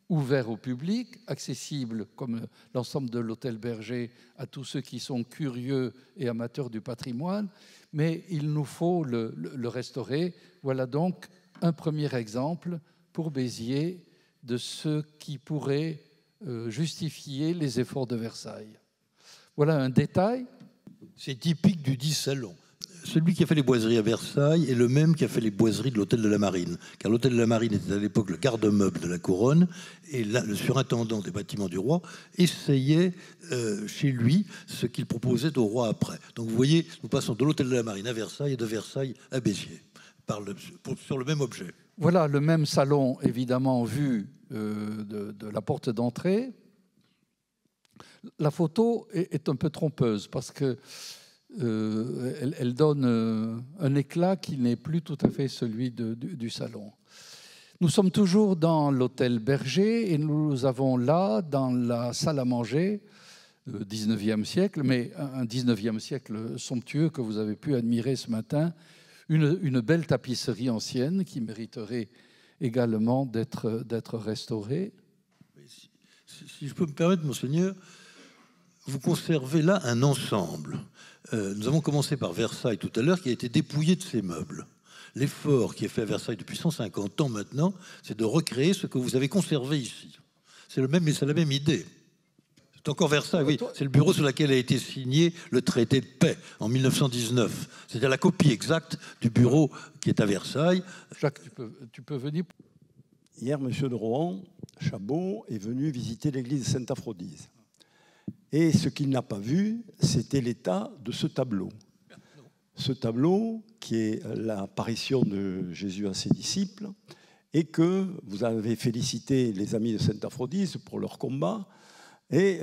ouvert au public, accessible comme l'ensemble de l'Hôtel Berger à tous ceux qui sont curieux et amateurs du patrimoine, mais il nous faut le restaurer. Voilà donc un premier exemple pour Béziers de ce qui pourrait justifier les efforts de Versailles. Voilà un détail. C'est typique du dit salon. Celui qui a fait les boiseries à Versailles est le même qui a fait les boiseries de l'Hôtel de la Marine. Car l'Hôtel de la Marine était à l'époque le garde-meuble de la couronne. Et là, le surintendant des bâtiments du roi essayait chez lui ce qu'il proposait au roi après. Donc vous voyez, nous passons de l'Hôtel de la Marine à Versailles et de Versailles à Béziers sur le même objet. Voilà le même salon, évidemment, vu de la porte d'entrée. La photo est un peu trompeuse parce que elle donne un éclat qui n'est plus tout à fait celui du salon. Nous sommes toujours dans l'Hôtel Berger et nous avons là, dans la salle à manger, 19e siècle, mais un 19e siècle somptueux que vous avez pu admirer ce matin, une belle tapisserie ancienne qui mériterait également d'être restaurée. Si je peux me permettre, monseigneur, vous conservez là un ensemble. Nous avons commencé par Versailles tout à l'heure, qui a été dépouillé de ses meubles. L'effort qui est fait à Versailles depuis 150 ans maintenant, c'est de recréer ce que vous avez conservé ici. C'est la même idée. C'est encore Versailles, oui. C'est le bureau sur lequel a été signé le traité de paix en 1919. C'est-à-dire la copie exacte du bureau qui est à Versailles. Jacques, tu peux venir. Hier, M. de Rohan, Chabot, est venu visiter l'église de Sainte-Aphrodise. Et ce qu'il n'a pas vu, c'était l'état de ce tableau. Ce tableau qui est l'apparition de Jésus à ses disciples et que vous avez félicité les amis de Sainte-Aphrodise pour leur combat. Et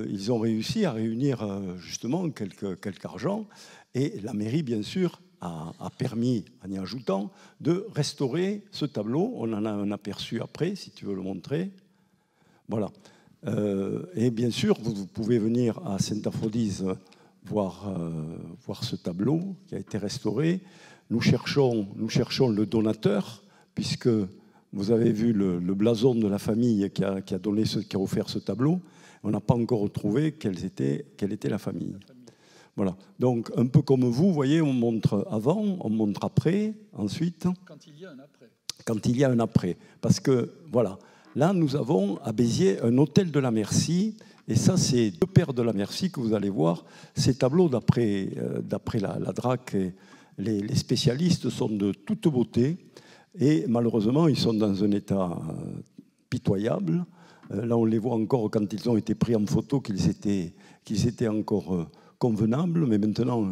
ils ont réussi à réunir justement quelque argent. Et la mairie, bien sûr, a permis, en y ajoutant, de restaurer ce tableau. On en a un aperçu après, si tu veux le montrer. Voilà. Et bien sûr, vous pouvez venir à Sainte-Aphrodise voir ce tableau qui a été restauré. Nous cherchons le donateur, puisque vous avez vu le blason de la famille qui a offert ce tableau. On n'a pas encore retrouvé quelle était la famille. Voilà. Donc, un peu comme vous voyez, on montre avant, on montre après, ensuite. Quand il y a un après. Quand il y a un après. Parce que, voilà. Là, nous avons à Béziers un hôtel de la Merci, et ça, c'est 2 pères de la Merci que vous allez voir. Ces tableaux, d'après la DRAC, les spécialistes sont de toute beauté, et malheureusement, ils sont dans un état pitoyable. Là, on les voit encore quand ils ont été pris en photo, qu'ils étaient encore convenables, mais maintenant,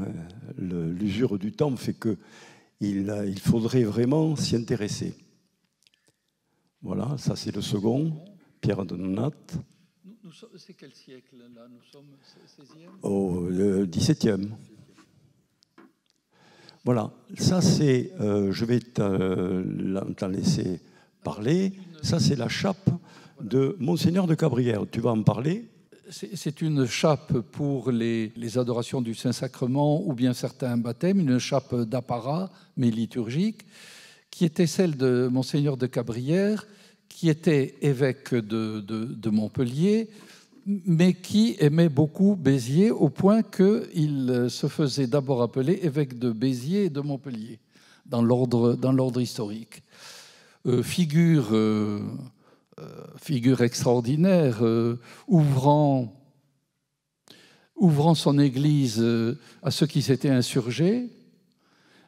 l'usure du temps fait qu'il faudrait vraiment s'y intéresser. Voilà, ça c'est le second, Pierre de Nonatte. C'est quel siècle là? Nous sommes 16e? Au XVIIe. Voilà, ça c'est, je vais t'en laisser parler, ça c'est la chape de Monseigneur de Cabrières, tu vas en parler? C'est une chape pour les adorations du Saint-Sacrement ou bien certains baptêmes, une chape d'apparat, mais liturgique, qui était celle de Monseigneur de Cabrières, qui était évêque de Montpellier, mais qui aimait beaucoup Béziers, au point qu'il se faisait d'abord appeler évêque de Béziers et de Montpellier, dans l'ordre historique. Figure extraordinaire, ouvrant son église à ceux qui s'étaient insurgés.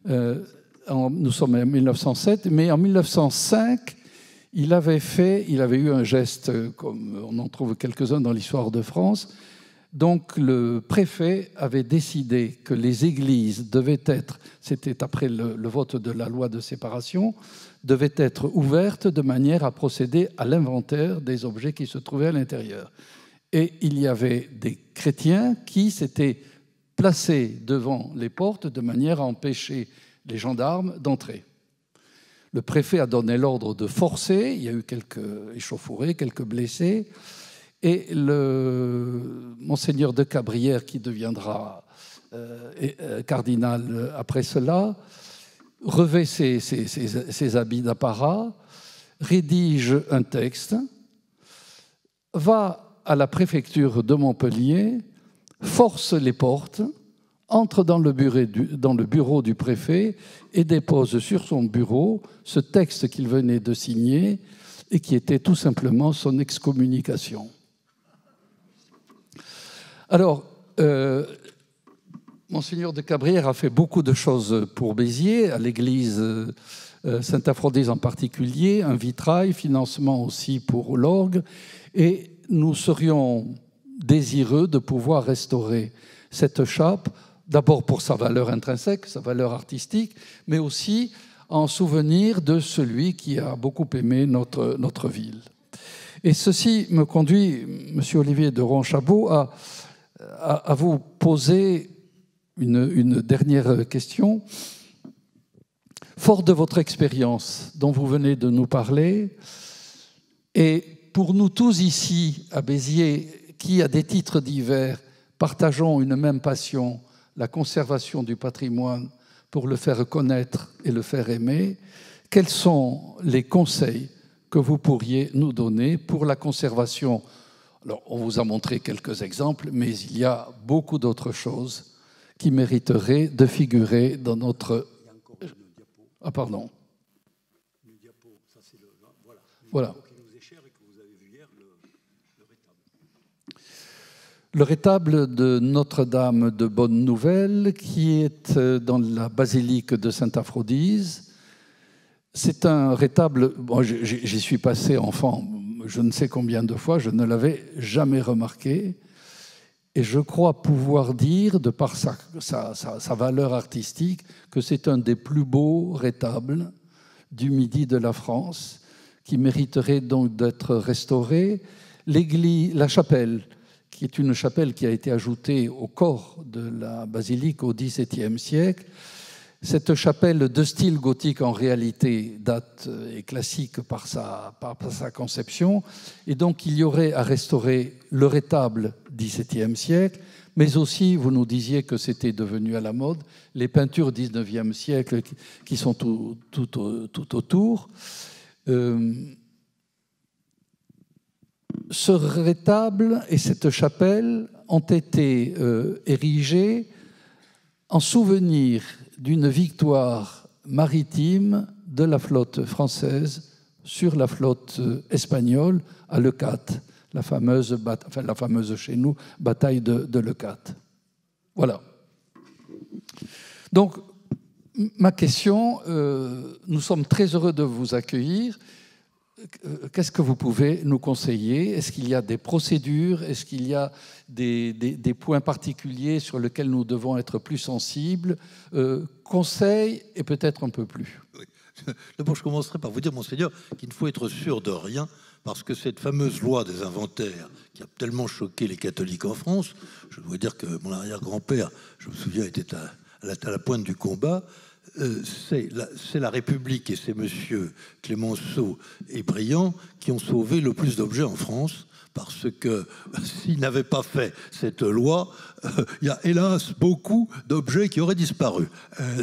Nous sommes en 1907, mais en 1905, il avait eu un geste, comme on en trouve quelques-uns dans l'histoire de France. Donc le préfet avait décidé que les églises devaient être, c'était après le vote de la loi de séparation, devaient être ouvertes de manière à procéder à l'inventaire des objets qui se trouvaient à l'intérieur. Et il y avait des chrétiens qui s'étaient placés devant les portes de manière à empêcher les gendarmes d'entrer. Le préfet a donné l'ordre de forcer, il y a eu quelques échauffourées, quelques blessés, et le Monseigneur de Cabrières, qui deviendra cardinal après cela, revêt ses habits d'apparat, rédige un texte, va à la préfecture de Montpellier, force les portes, entre dans le bureau du préfet et dépose sur son bureau ce texte qu'il venait de signer et qui était tout simplement son excommunication. Alors, Monseigneur de Cabrières a fait beaucoup de choses pour Béziers, à l'église Sainte-Aphrodise en particulier, un vitrail, financement aussi pour l'orgue, et nous serions désireux de pouvoir restaurer cette chape, d'abord pour sa valeur intrinsèque, sa valeur artistique, mais aussi en souvenir de celui qui a beaucoup aimé notre ville. Et ceci me conduit, Monsieur Olivier de Rohan-Chabot, à vous poser une dernière question. Fort de votre expérience dont vous venez de nous parler, et pour nous tous ici à Béziers, qui à des titres divers partageons une même passion, la conservation du patrimoine pour le faire connaître et le faire aimer, quels sont les conseils que vous pourriez nous donner pour la conservation? Alors, on vous a montré quelques exemples, mais il y a beaucoup d'autres choses qui mériteraient de figurer dans notre... Ah, pardon. Voilà. Le rétable de Notre-Dame de Bonne Nouvelle, qui est dans la basilique de Sainte-Aphrodise. C'est un rétable, bon, j'y suis passé enfant, je ne sais combien de fois, je ne l'avais jamais remarqué. Et je crois pouvoir dire, de par sa valeur artistique, que c'est un des plus beaux rétables du midi de la France, qui mériterait donc d'être restauré. La chapelle, qui est une chapelle qui a été ajoutée au corps de la basilique au XVIIe siècle. Cette chapelle de style gothique, en réalité, date et classique par sa conception. Et donc, il y aurait à restaurer le rétable XVIIe siècle, mais aussi, vous nous disiez que c'était devenu à la mode, les peintures XIXe siècle qui sont tout autour. Ce rétable et cette chapelle ont été érigés en souvenir d'une victoire maritime de la flotte française sur la flotte espagnole à Leucate, la fameuse chez nous bataille de Leucate. Voilà. Donc, ma question, nous sommes très heureux de vous accueillir. Qu'est-ce que vous pouvez nous conseiller? Est-ce qu'il y a des procédures? Est-ce qu'il y a des points particuliers sur lesquels nous devons être plus sensibles? Conseils et peut-être un peu plus. Oui. D'abord, je commencerai par vous dire, Monseigneur, qu'il ne faut être sûr de rien, parce que cette fameuse loi des inventaires qui a tellement choqué les catholiques en France, je dois dire que mon arrière-grand-père, je me souviens, était à à la pointe du combat, c'est la République et c'est M. Clémenceau et Briand qui ont sauvé le plus d'objets en France, parce que s'ils n'avaient pas fait cette loi, il y a hélas beaucoup d'objets qui auraient disparu.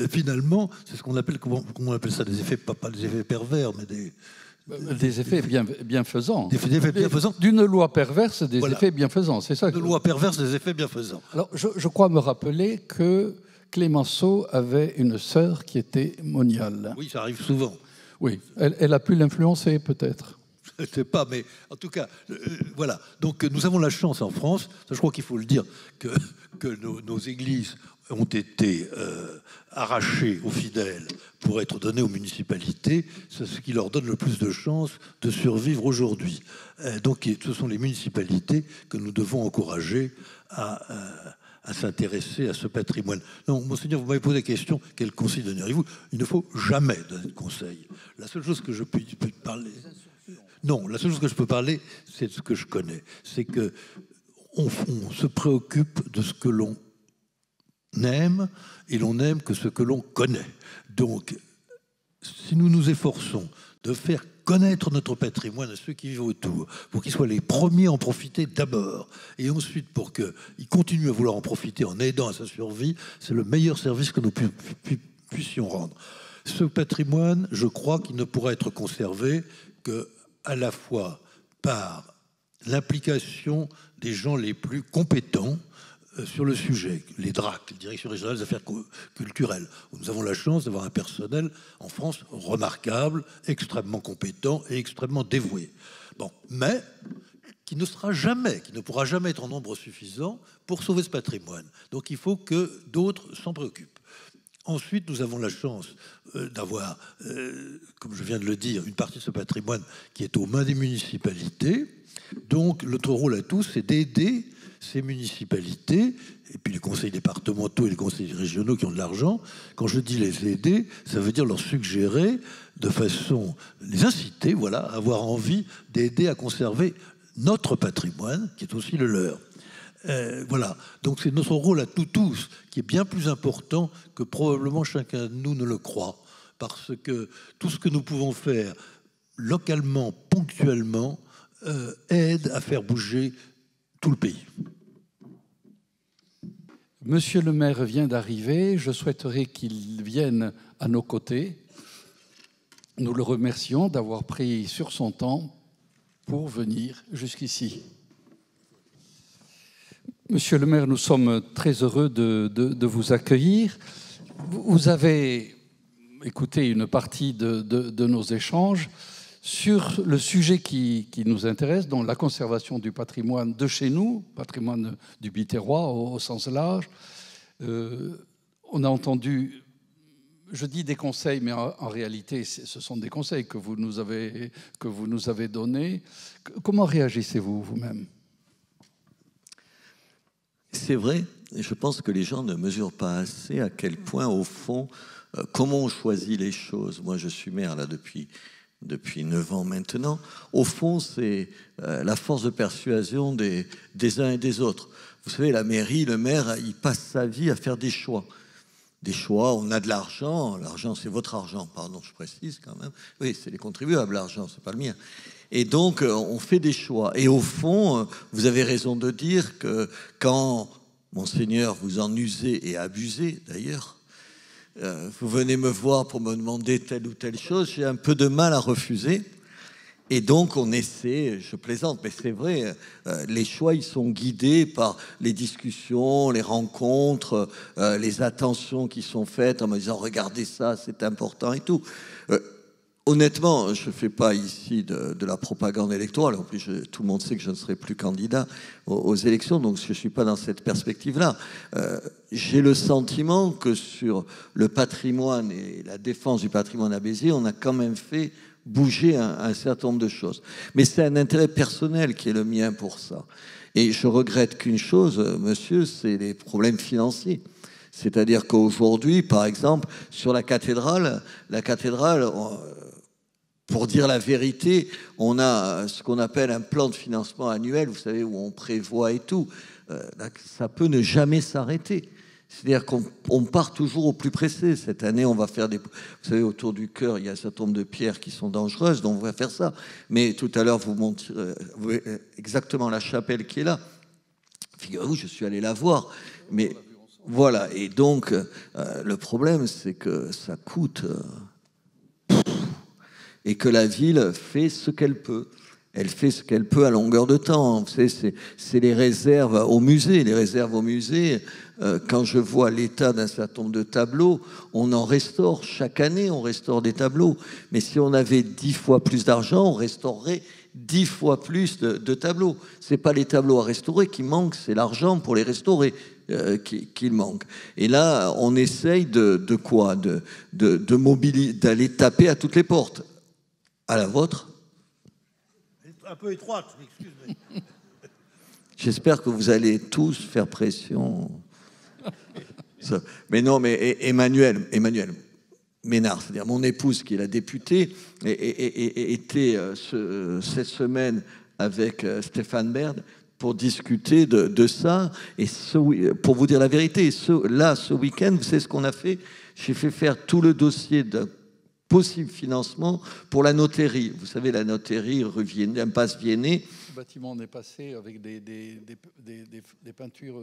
Finalement, c'est ce qu'on appelle, comment on appelle ça, des effets, pas des effets pervers, mais des effets bienfaisants. Des effets bienfaisants. D'une loi perverse, des effets bienfaisants, c'est ça. Une loi perverse, des effets bienfaisants. Alors, je crois me rappeler que Clémenceau avait une sœur qui était moniale. Oui, ça arrive souvent. Oui, elle a pu l'influencer peut-être. Je ne sais pas, mais en tout cas, voilà. Donc nous avons la chance en France, ça, je crois qu'il faut le dire, que nos églises ont été arrachées aux fidèles pour être données aux municipalités. C'est ce qui leur donne le plus de chances de survivre aujourd'hui. Donc ce sont les municipalités que nous devons encourager à s'intéresser à ce patrimoine. Non, monseigneur, vous m'avez posé la question, quel conseil donneriez-vous? Il ne faut jamais donner de conseil. La seule chose que je peux parler... Non, la seule chose que je peux parler, c'est de ce que je connais. C'est que on se préoccupe de ce que l'on aime, et l'on n'aime que ce que l'on connaît. Donc, si nous nous efforçons de faire connaître notre patrimoine à ceux qui vivent autour, pour qu'ils soient les premiers à en profiter d'abord, et ensuite pour qu'ils continuent à vouloir en profiter en aidant à sa survie, c'est le meilleur service que nous puissions rendre. Ce patrimoine, je crois qu'il ne pourra être conservé qu'à la fois par l'implication des gens les plus compétents sur le sujet, les DRAC, les Directions régionales des affaires culturelles, où nous avons la chance d'avoir un personnel en France remarquable, extrêmement compétent et extrêmement dévoué. Bon, mais qui ne pourra jamais être en nombre suffisant pour sauver ce patrimoine. Donc il faut que d'autres s'en préoccupent. Ensuite, nous avons la chance d'avoir, comme je viens de le dire, une partie de ce patrimoine qui est aux mains des municipalités. Donc notre rôle à tous, c'est d'aider ces municipalités, et puis les conseils départementaux et les conseils régionaux qui ont de l'argent. Quand je dis les aider, ça veut dire leur suggérer de façon, les inciter, voilà, à avoir envie d'aider à conserver notre patrimoine, qui est aussi le leur. Voilà, donc c'est notre rôle à nous tous, qui est bien plus important que probablement chacun de nous ne le croit, parce que tout ce que nous pouvons faire localement, ponctuellement, aide à faire bouger tout le pays. Monsieur le maire vient d'arriver. Je souhaiterais qu'il vienne à nos côtés. Nous le remercions d'avoir pris sur son temps pour venir jusqu'ici. Monsieur le maire, nous sommes très heureux de vous accueillir. Vous avez écouté une partie de nos échanges sur le sujet qui nous intéresse, donc la conservation du patrimoine de chez nous, patrimoine du Biterrois au sens large. On a entendu, je dis des conseils, mais en réalité, ce sont des conseils que vous nous avez donnés. Comment réagissez-vous vous-même? C'est vrai, et je pense que les gens ne mesurent pas assez à quel point, au fond, comment on choisit les choses. Moi, je suis maire là depuis 9 ans maintenant. Au fond, c'est la force de persuasion des uns et des autres. Vous savez, la mairie, le maire, il passe sa vie à faire des choix. Des choix, on a de l'argent. L'argent, c'est votre argent, pardon, je précise quand même. Oui, c'est les contribuables, l'argent, c'est pas le mien. Et donc, on fait des choix. Et au fond, vous avez raison de dire que quand, monseigneur, vous en usez et abusez, d'ailleurs, vous venez me voir pour me demander telle ou telle chose, j'ai un peu de mal à refuser. Et donc, on essaie, je plaisante, mais c'est vrai, les choix, ils sont guidés par les discussions, les rencontres, les attentions qui sont faites en me disant « Regardez ça, c'est important et tout ». Honnêtement, je ne fais pas ici de la propagande électorale. En plus, tout le monde sait que je ne serai plus candidat aux élections, donc je ne suis pas dans cette perspective-là. J'ai le sentiment que sur le patrimoine et la défense du patrimoine à Béziers, on a quand même fait bouger un certain nombre de choses. Mais c'est un intérêt personnel qui est le mien pour ça. Et je regrette qu'une chose, monsieur, c'est les problèmes financiers. C'est-à-dire qu'aujourd'hui, par exemple, sur la cathédrale, pour dire la vérité, on a ce qu'on appelle un plan de financement annuel, vous savez, où on prévoit et tout. Ça peut ne jamais s'arrêter. C'est-à-dire qu'on part toujours au plus pressé. Cette année, on va faire des... Vous savez, autour du cœur, il y a un certain nombre de pierres qui sont dangereuses, donc on va faire ça. Mais tout à l'heure, vous montrez exactement la chapelle qui est là. Figurez-vous, je suis allé la voir. Mais voilà. Et donc, le problème, c'est que ça coûte... et que la ville fait ce qu'elle peut. Elle fait ce qu'elle peut à longueur de temps. Vous savez, c'est les réserves au musée. Les réserves au musée, quand je vois l'état d'un certain nombre de tableaux, on en restaure. Chaque année, on restaure des tableaux. Mais si on avait 10 fois plus d'argent, on restaurerait 10 fois plus de tableaux. Ce n'est pas les tableaux à restaurer qui manquent, c'est l'argent pour les restaurer qui manque. Et là, on essaye de quoi ? D'aller taper à toutes les portes. À la vôtre ? Un peu étroite, excusez-moi. J'espère que vous allez tous faire pression. Mais non, mais Emmanuel Ménard, c'est-à-dire mon épouse qui est la députée, était cette semaine avec Stéphane Bern pour discuter de ça. Et pour vous dire la vérité, ce week-end, vous savez ce qu'on a fait ? J'ai fait faire tout le dossier d'un possible financement pour la noterie. Vous savez, la noterie rue Viennet, impasse Viennet. Ce bâtiment, on est passé avec des peintures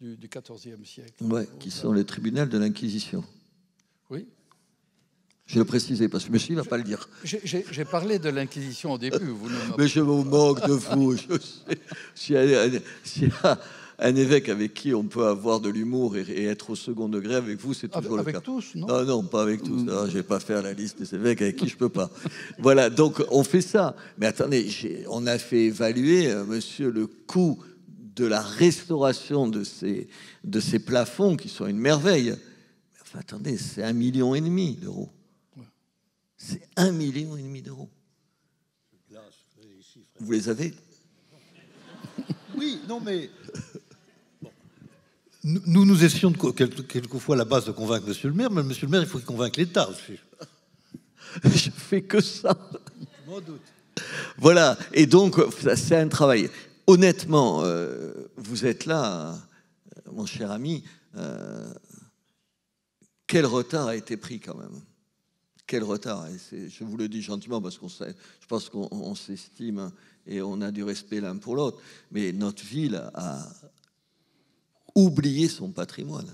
du XIVe siècle. Ouais, qui sont le tribunal de l'Inquisition. Oui. Je le précisais parce que monsieur ne va pas le dire. J'ai parlé de l'Inquisition au début. Mais je me moque de vous. S'il y a un évêque avec qui on peut avoir de l'humour et être au second degré, avec vous, c'est toujours le cas. Avec tous, non ? Ah non, pas avec tous. Je ne vais pas faire la liste des évêques avec qui je ne peux pas. Voilà, donc on fait ça. Mais attendez, on a fait évaluer, monsieur, le coût de la restauration de ces plafonds qui sont une merveille. Enfin, attendez, c'est 1,5 million d'euros. Ouais. C'est 1,5 million d'euros. Vous les avez ? Oui, non, mais... Nous essayons quelquefois à la base de convaincre monsieur le maire, mais monsieur le maire, il faut qu'il convainque l'État aussi. Je fais que ça. Je m'en doute. Voilà, et donc c'est un travail. Honnêtement, vous êtes là, mon cher ami, quel retard a été pris quand même. Quel retard. Et je vous le dis gentiment parce je pense qu'on s'estime et on a du respect l'un pour l'autre, mais notre ville a oublié son patrimoine.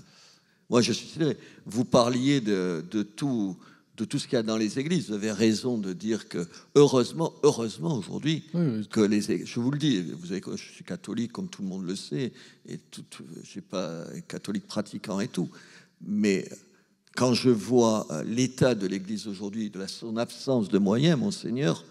Moi, je suis sûr, vous parliez de tout ce qu'il y a dans les églises. Vous avez raison de dire que, heureusement aujourd'hui, oui. Que les églises, je vous le dis, vous savez que je suis catholique, comme tout le monde le sait, et je ne suis pas catholique pratiquant et tout, mais quand je vois l'état de l'église aujourd'hui, de son absence de moyens, monseigneur,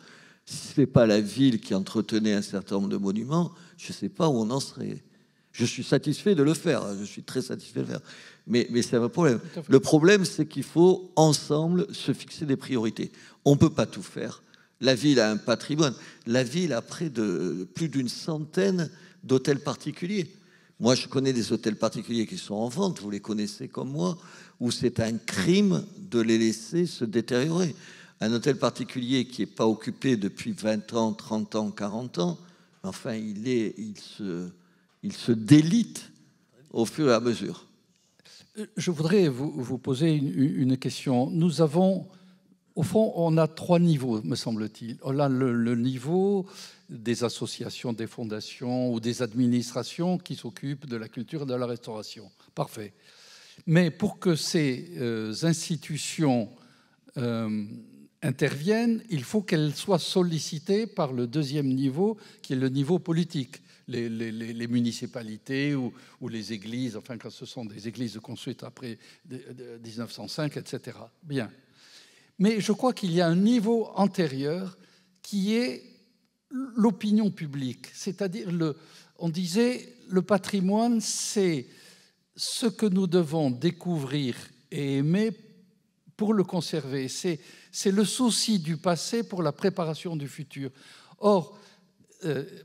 si ce n'est pas la ville qui entretenait un certain nombre de monuments, je ne sais pas où on en serait. Je suis satisfait de le faire, je suis très satisfait de le faire. Mais c'est un problème. Le problème, c'est qu'il faut ensemble se fixer des priorités. On ne peut pas tout faire. La ville a un patrimoine. La ville a plus d'une centaine d'hôtels particuliers. Moi, je connais des hôtels particuliers qui sont en vente, vous les connaissez comme moi, où c'est un crime de les laisser se détériorer. Un hôtel particulier qui n'est pas occupé depuis 20 ans, 30 ans, 40 ans, enfin, il se délite au fur et à mesure. Je voudrais vous poser une question. Nous avons, au fond, on a 3 niveaux, me semble-t-il. On a le niveau des associations, des fondations ou des administrations qui s'occupent de la culture et de la restauration. Parfait. Mais pour que ces institutions interviennent, il faut qu'elles soient sollicitées par le 2e niveau, qui est le niveau politique. Les municipalités ou les églises, enfin quand ce sont des églises construites après 1905, etc. Bien. Mais je crois qu'il y a un niveau antérieur qui est l'opinion publique. C'est-à-dire, on disait, le patrimoine, c'est ce que nous devons découvrir et aimer pour le conserver. C'est le souci du passé pour la préparation du futur. Or,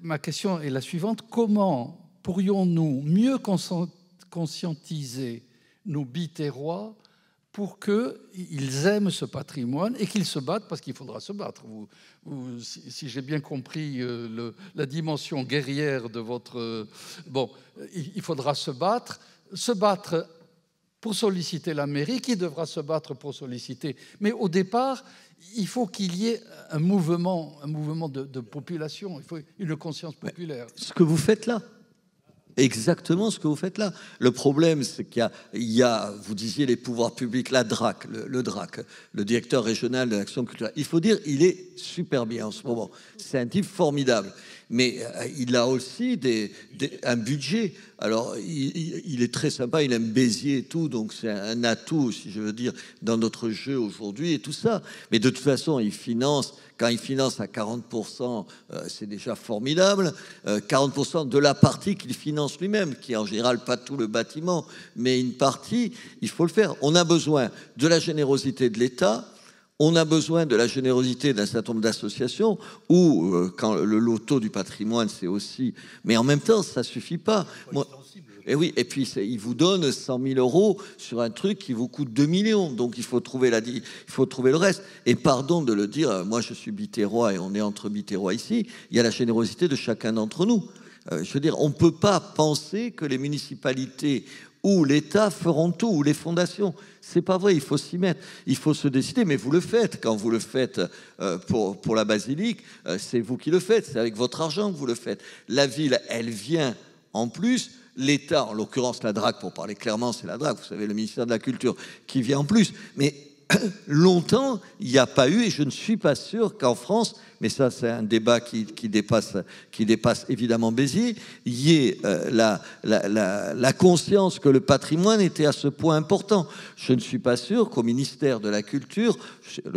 ma question est la suivante. Comment pourrions-nous mieux conscientiser nos biterrois pour qu'ils aiment ce patrimoine et qu'ils se battent, parce qu'il faudra se battre. Si j'ai bien compris la dimension guerrière de votre... Bon, il faudra se battre pour solliciter la mairie, qui devra se battre pour solliciter. Mais au départ, il faut qu'il y ait un mouvement de population, il faut une conscience populaire. Ce que vous faites là, exactement ce que vous faites là. Le problème, c'est qu'il y a, vous disiez, les pouvoirs publics, la DRAC, le DRAC, le directeur régional de l'action culturelle. Il faut dire, il est super bien en ce moment. C'est un type formidable. Mais il a aussi un budget. Alors, il est très sympa, il aime Béziers et tout, donc c'est un atout, si je veux dire, dans notre jeu aujourd'hui et tout ça. Mais de toute façon, quand il finance à 40%, c'est déjà formidable. 40% de la partie qu'il finance lui-même, qui est en général pas tout le bâtiment, mais une partie, il faut le faire. On a besoin de la générosité de l'État. On a besoin de la générosité d'un certain nombre d'associations où, quand le loto du patrimoine, c'est aussi... Mais en même temps, ça ne suffit pas. Et oui, et puis il vous donne 100 000 euros sur un truc qui vous coûte 2 millions. Donc il faut trouver le reste. Et pardon de le dire, moi je suis bitérois et on est entre bitérois ici, il y a la générosité de chacun d'entre nous. Je veux dire, on ne peut pas penser que les municipalités ou l'État feront tout, ou les fondations. C'est pas vrai, il faut s'y mettre, il faut se décider, mais vous le faites. Quand vous le faites pour la basilique, c'est vous qui le faites, c'est avec votre argent que vous le faites. La ville, elle vient en plus, l'État, en l'occurrence la DRAC, pour parler clairement, c'est la DRAC, vous savez, le ministère de la Culture, qui vient en plus. Mais longtemps, il n'y a pas eu, et je ne suis pas sûr qu'en France, mais ça c'est un débat qui dépasse évidemment Béziers, il y ait la conscience que le patrimoine était à ce point important. Je ne suis pas sûr qu'au ministère de la Culture,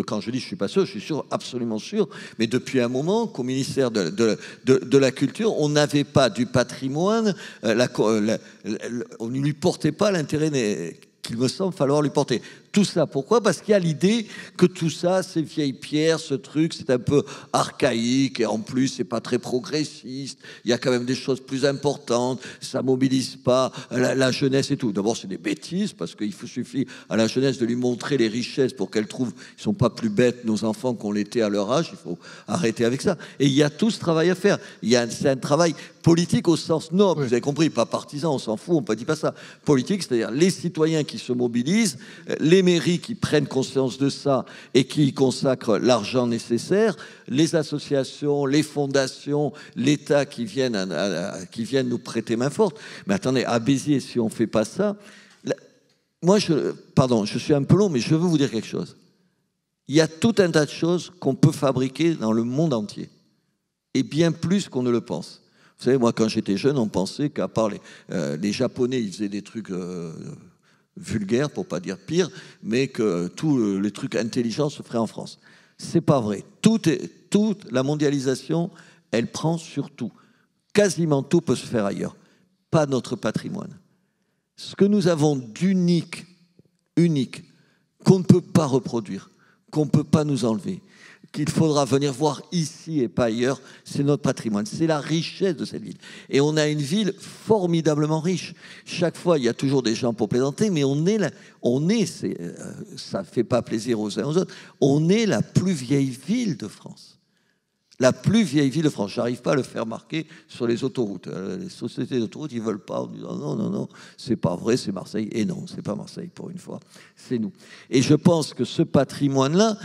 quand je dis je ne suis pas sûr, je suis sûr, absolument sûr, mais depuis un moment qu'au ministère de la Culture, on n'avait pas du patrimoine, on ne lui portait pas l'intérêt qu'il me semble falloir lui porter. Tout ça, pourquoi ? Parce qu'il y a l'idée que tout ça, ces vieilles pierres, ce truc, c'est un peu archaïque et en plus, c'est pas très progressiste. Il y a quand même des choses plus importantes. Ça mobilise pas la jeunesse et tout. D'abord, c'est des bêtises parce qu'il suffit à la jeunesse de lui montrer les richesses pour qu'elle trouve qu'ils sont pas plus bêtes, nos enfants, qu'on l'était à leur âge. Il faut arrêter avec ça. Et il y a tout ce travail à faire. C'est un travail politique au sens noble. Oui. Vous avez compris, pas partisan, on s'en fout, on ne dit pas ça. Politique, c'est-à-dire les citoyens qui se mobilisent, les mairies qui prennent conscience de ça et qui y consacrent l'argent nécessaire, les associations, les fondations, l'État qui viennent nous prêter main forte. Mais attendez, à Béziers, si on ne fait pas ça... Moi, je suis un peu long, mais je veux vous dire quelque chose. Il y a tout un tas de choses qu'on peut fabriquer dans le monde entier. Et bien plus qu'on ne le pense. Vous savez, moi, quand j'étais jeune, on pensait qu'à part les Japonais, ils faisaient des trucs... vulgaire, pour pas dire pire, mais que tous les trucs intelligents se feraient en France. C'est pas vrai. Toute la mondialisation, elle prend sur tout. Quasiment tout peut se faire ailleurs. Pas notre patrimoine. Ce que nous avons d'unique, qu'on ne peut pas reproduire, qu'on ne peut pas nous enlever, qu'il faudra venir voir ici et pas ailleurs, c'est notre patrimoine, c'est la richesse de cette ville. Et on a une ville formidablement riche. Chaque fois, il y a toujours des gens pour plaisanter, mais ça ne fait pas plaisir aux uns aux autres, on est la plus vieille ville de France. La plus vieille ville de France. J'arrive pas à le faire marquer sur les autoroutes. Les sociétés d'autoroutes, ils veulent pas. En disant non, c'est pas vrai, c'est Marseille. Et non, c'est pas Marseille pour une fois. C'est nous. Et je pense que ce patrimoine-là,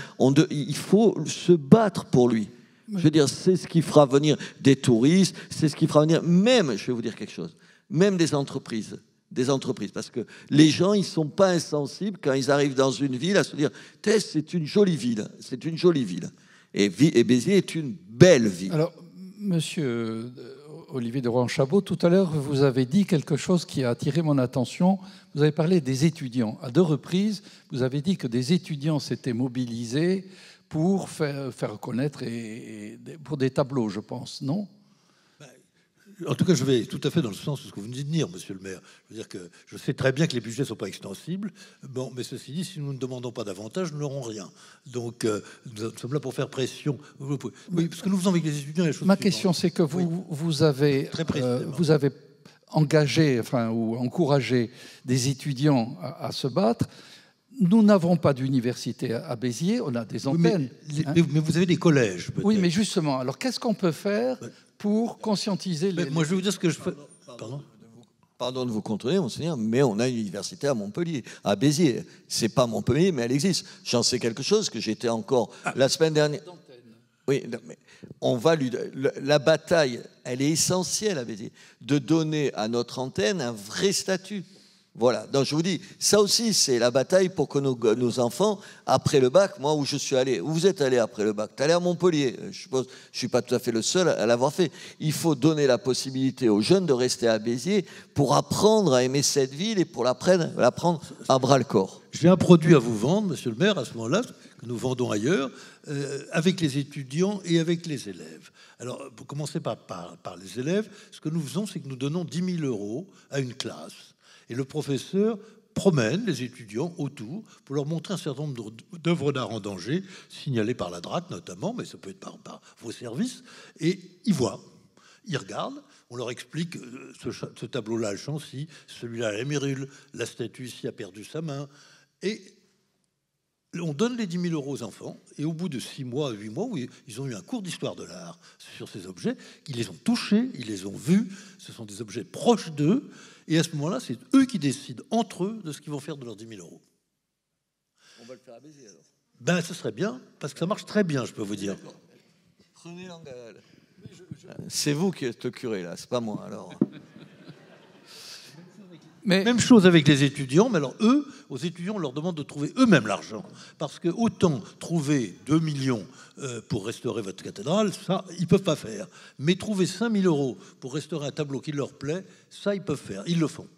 il faut se battre pour lui. Je veux dire, c'est ce qui fera venir des touristes, c'est ce qui fera venir même, je vais vous dire quelque chose, même des entreprises. Parce que les gens, ils ne sont pas insensibles quand ils arrivent dans une ville à se dire « c'est une jolie ville, c'est une jolie ville ». Et Béziers est une belle ville. Alors, monsieur Olivier de Rohan-Chabot, tout à l'heure, vous avez dit quelque chose qui a attiré mon attention. Vous avez parlé des étudiants. À 2 reprises, vous avez dit que des étudiants s'étaient mobilisés pour faire connaître et pour des tableaux, je pense, non ? En tout cas, je vais tout à fait dans le sens de ce que vous venez de dire, monsieur le maire. Je veux dire que je sais très bien que les budgets ne sont pas extensibles. Bon, mais ceci dit, si nous ne demandons pas davantage, nous n'aurons rien. Donc, nous sommes là pour faire pression. Oui, parce que nous faisons avec les étudiants les choses. Ma question, c'est que vous avez engagé, ou encouragé des étudiants à se battre. Nous n'avons pas d'université à Béziers, on a des antennes. Mais vous avez des collèges, peut-être. Oui, mais justement, alors qu'est-ce qu'on peut faire pour conscientiser les... Moi, je vais vous dire ce que je fais. Pardon de vous contrôler, monseigneur, mais on a une université à Montpellier, à Béziers. C'est pas Montpellier, mais elle existe. J'en sais quelque chose, que j'étais encore la semaine dernière. Oui, mais on va la bataille, elle est essentielle à Béziers, de donner à notre antenne un vrai statut. Voilà, donc je vous dis, ça aussi c'est la bataille pour que nos enfants, après le bac, moi où je suis allé, où vous êtes allé après le bac, tu es allé à Montpellier, je suppose, je ne suis pas tout à fait le seul à l'avoir fait. Il faut donner la possibilité aux jeunes de rester à Béziers pour apprendre à aimer cette ville et pour l'apprendre à bras-le-corps. J'ai un produit à vous vendre, monsieur le maire, à ce moment-là, que nous vendons ailleurs, avec les étudiants et avec les élèves. Alors, pour commencer par les élèves, ce que nous faisons, c'est que nous donnons 10 000 € à une classe. Et le professeur promène les étudiants autour pour leur montrer un certain nombre d'œuvres d'art en danger, signalées par la DRAC notamment, mais ça peut être par vos services. Et ils voient, ils regardent, on leur explique ce tableau-là à Chancy, celui-là à Émérule, la statue ici a perdu sa main. Et on donne les 10 000 € aux enfants, et au bout de 6 mois, 8 mois, où ils ont eu un cours d'histoire de l'art sur ces objets, ils les ont touchés, ils les ont vus, ce sont des objets proches d'eux, et à ce moment-là, c'est eux qui décident entre eux de ce qu'ils vont faire de leurs 10 000 €. On va le faire à Béziers alors. Ben, ce serait bien, parce que ça marche très bien, je peux vous dire. Prenez l'engagement. C'est vous qui êtes le curé, là, c'est pas moi, alors. Mais même chose avec les étudiants, mais alors eux, aux étudiants, on leur demande de trouver eux-mêmes l'argent. Parce que autant trouver 2 millions pour restaurer votre cathédrale, ça, ils ne peuvent pas faire. Mais trouver 5 000 € pour restaurer un tableau qui leur plaît, ça, ils peuvent faire. Ils le font.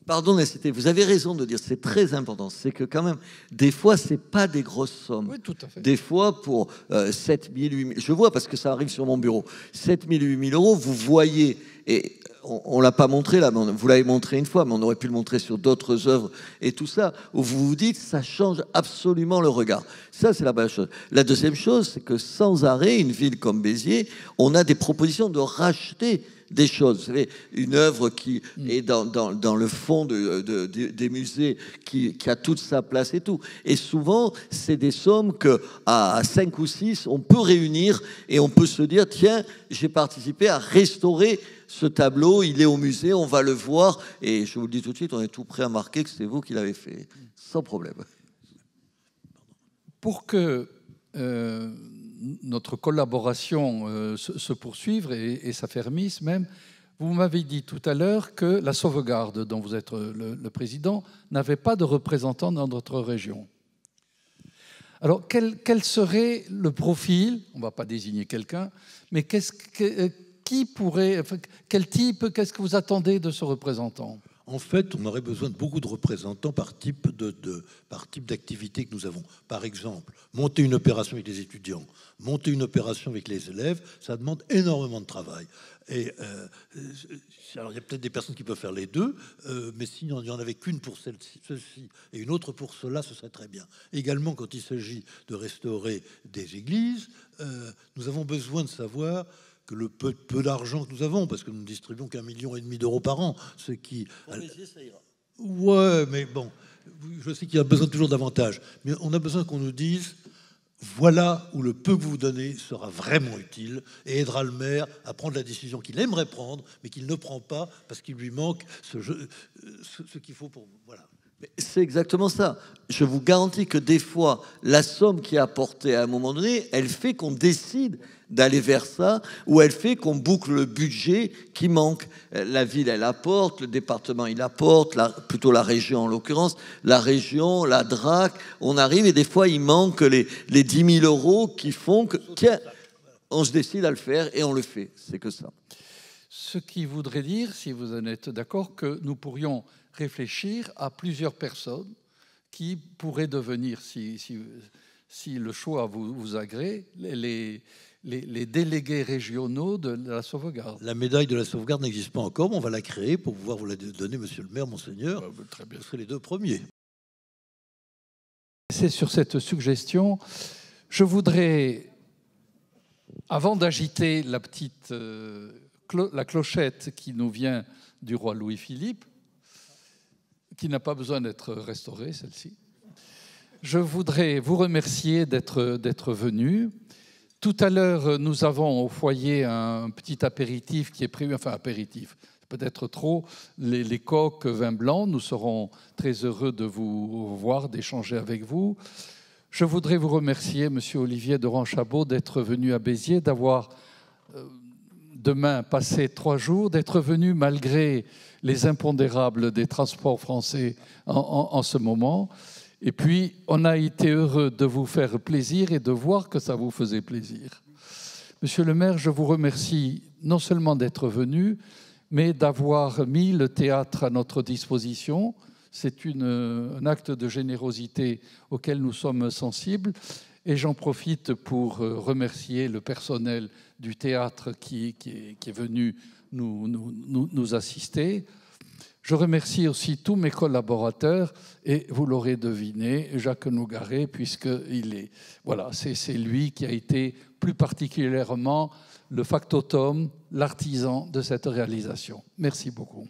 Pardon d'insister, vous avez raison de dire, c'est très important, c'est que quand même, des fois, c'est pas des grosses sommes. oui, tout à fait. Des fois, pour 7 000, 8 000, je vois parce que ça arrive sur mon bureau, 7 000, 8 000 €, vous voyez, et on ne l'a pas montré là, mais vous l'avez montré une fois, mais on aurait pu le montrer sur d'autres œuvres et tout ça, où vous vous dites, ça change absolument le regard. Ça, c'est la première chose. La deuxième chose, c'est que sans arrêt, une ville comme Béziers, on a des propositions de racheter des choses. Vous savez, une œuvre qui est dans le fond des musées, qui a toute sa place et tout. Et souvent, c'est des sommes qu'à 5 ou 6, on peut réunir et on peut se dire, tiens, j'ai participé à restaurer ce tableau, il est au musée, on va le voir. Et je vous le dis tout de suite, on est tout prêt à marquer que c'est vous qui l'avez fait, sans problème. Pour que notre collaboration se poursuive et s'affermisse même, vous m'avez dit tout à l'heure que la sauvegarde, dont vous êtes le président, n'avait pas de représentant dans notre région. Alors, quel serait le profil, on ne va pas désigner quelqu'un, mais qui pourrait, quel type, qu'est-ce que vous attendez de ce représentant ? En fait, on aurait besoin de beaucoup de représentants par type d'activité que nous avons. Par exemple, monter une opération avec les étudiants, monter une opération avec les élèves, ça demande énormément de travail. Et alors, il y a peut-être des personnes qui peuvent faire les deux, mais s'il n'y en avait qu'une pour celle-ci et une autre pour cela, ce serait très bien. Également, quand il s'agit de restaurer des églises, nous avons besoin de savoir que le peu d'argent que nous avons, parce que nous ne distribuons qu'1,5 million € par an, ce qui... Pour Béziers, ça ira. Ouais, mais bon, je sais qu'il y a besoin toujours davantage, mais on a besoin qu'on nous dise, voilà où le peu que vous donnez sera vraiment utile et aidera le maire à prendre la décision qu'il aimerait prendre, mais qu'il ne prend pas parce qu'il lui manque ce qu'il faut pour... Voilà. C'est exactement ça. Je vous garantis que des fois, la somme qui est apportée à un moment donné, elle fait qu'on décide d'aller vers ça, ou elle fait qu'on boucle le budget qui manque. La ville, elle apporte, le département, il apporte, plutôt la région en l'occurrence, la région, la DRAC, on arrive et des fois, il manque les 10 000 € qui font que, tiens, on se décide à le faire et on le fait. C'est que ça. Ce qui voudrait dire, si vous en êtes d'accord, que nous pourrions réfléchir à plusieurs personnes qui pourraient devenir, si le choix vous agrée, les délégués régionaux de la sauvegarde. La médaille de la sauvegarde n'existe pas encore, mais on va la créer pour pouvoir vous la donner, monsieur le maire, monseigneur. Très bien. Vous serez les 2 premiers. C'est sur cette suggestion, je voudrais, avant d'agiter la clochette qui nous vient du roi Louis-Philippe, qui n'a pas besoin d'être restaurée, celle-ci, je voudrais vous remercier d'être venu. Tout à l'heure, nous avons au foyer un petit apéritif qui est prévu, enfin apéritif, peut-être trop, les coques vin blanc. Nous serons très heureux de vous voir, d'échanger avec vous. Je voudrais vous remercier, Monsieur Olivier Doran-Chabot, d'être venu à Béziers, d'avoir demain passé 3 jours, d'être venu malgré les impondérables des transports français en ce moment. Et puis, on a été heureux de vous faire plaisir et de voir que ça vous faisait plaisir. Monsieur le maire, je vous remercie non seulement d'être venu, mais d'avoir mis le théâtre à notre disposition. C'est un acte de générosité auquel nous sommes sensibles. Et j'en profite pour remercier le personnel du théâtre qui est venu nous assister. Je remercie aussi tous mes collaborateurs et vous l'aurez deviné, Jacques Nougaret, c'est lui qui a été plus particulièrement le factotum, l'artisan de cette réalisation. Merci beaucoup.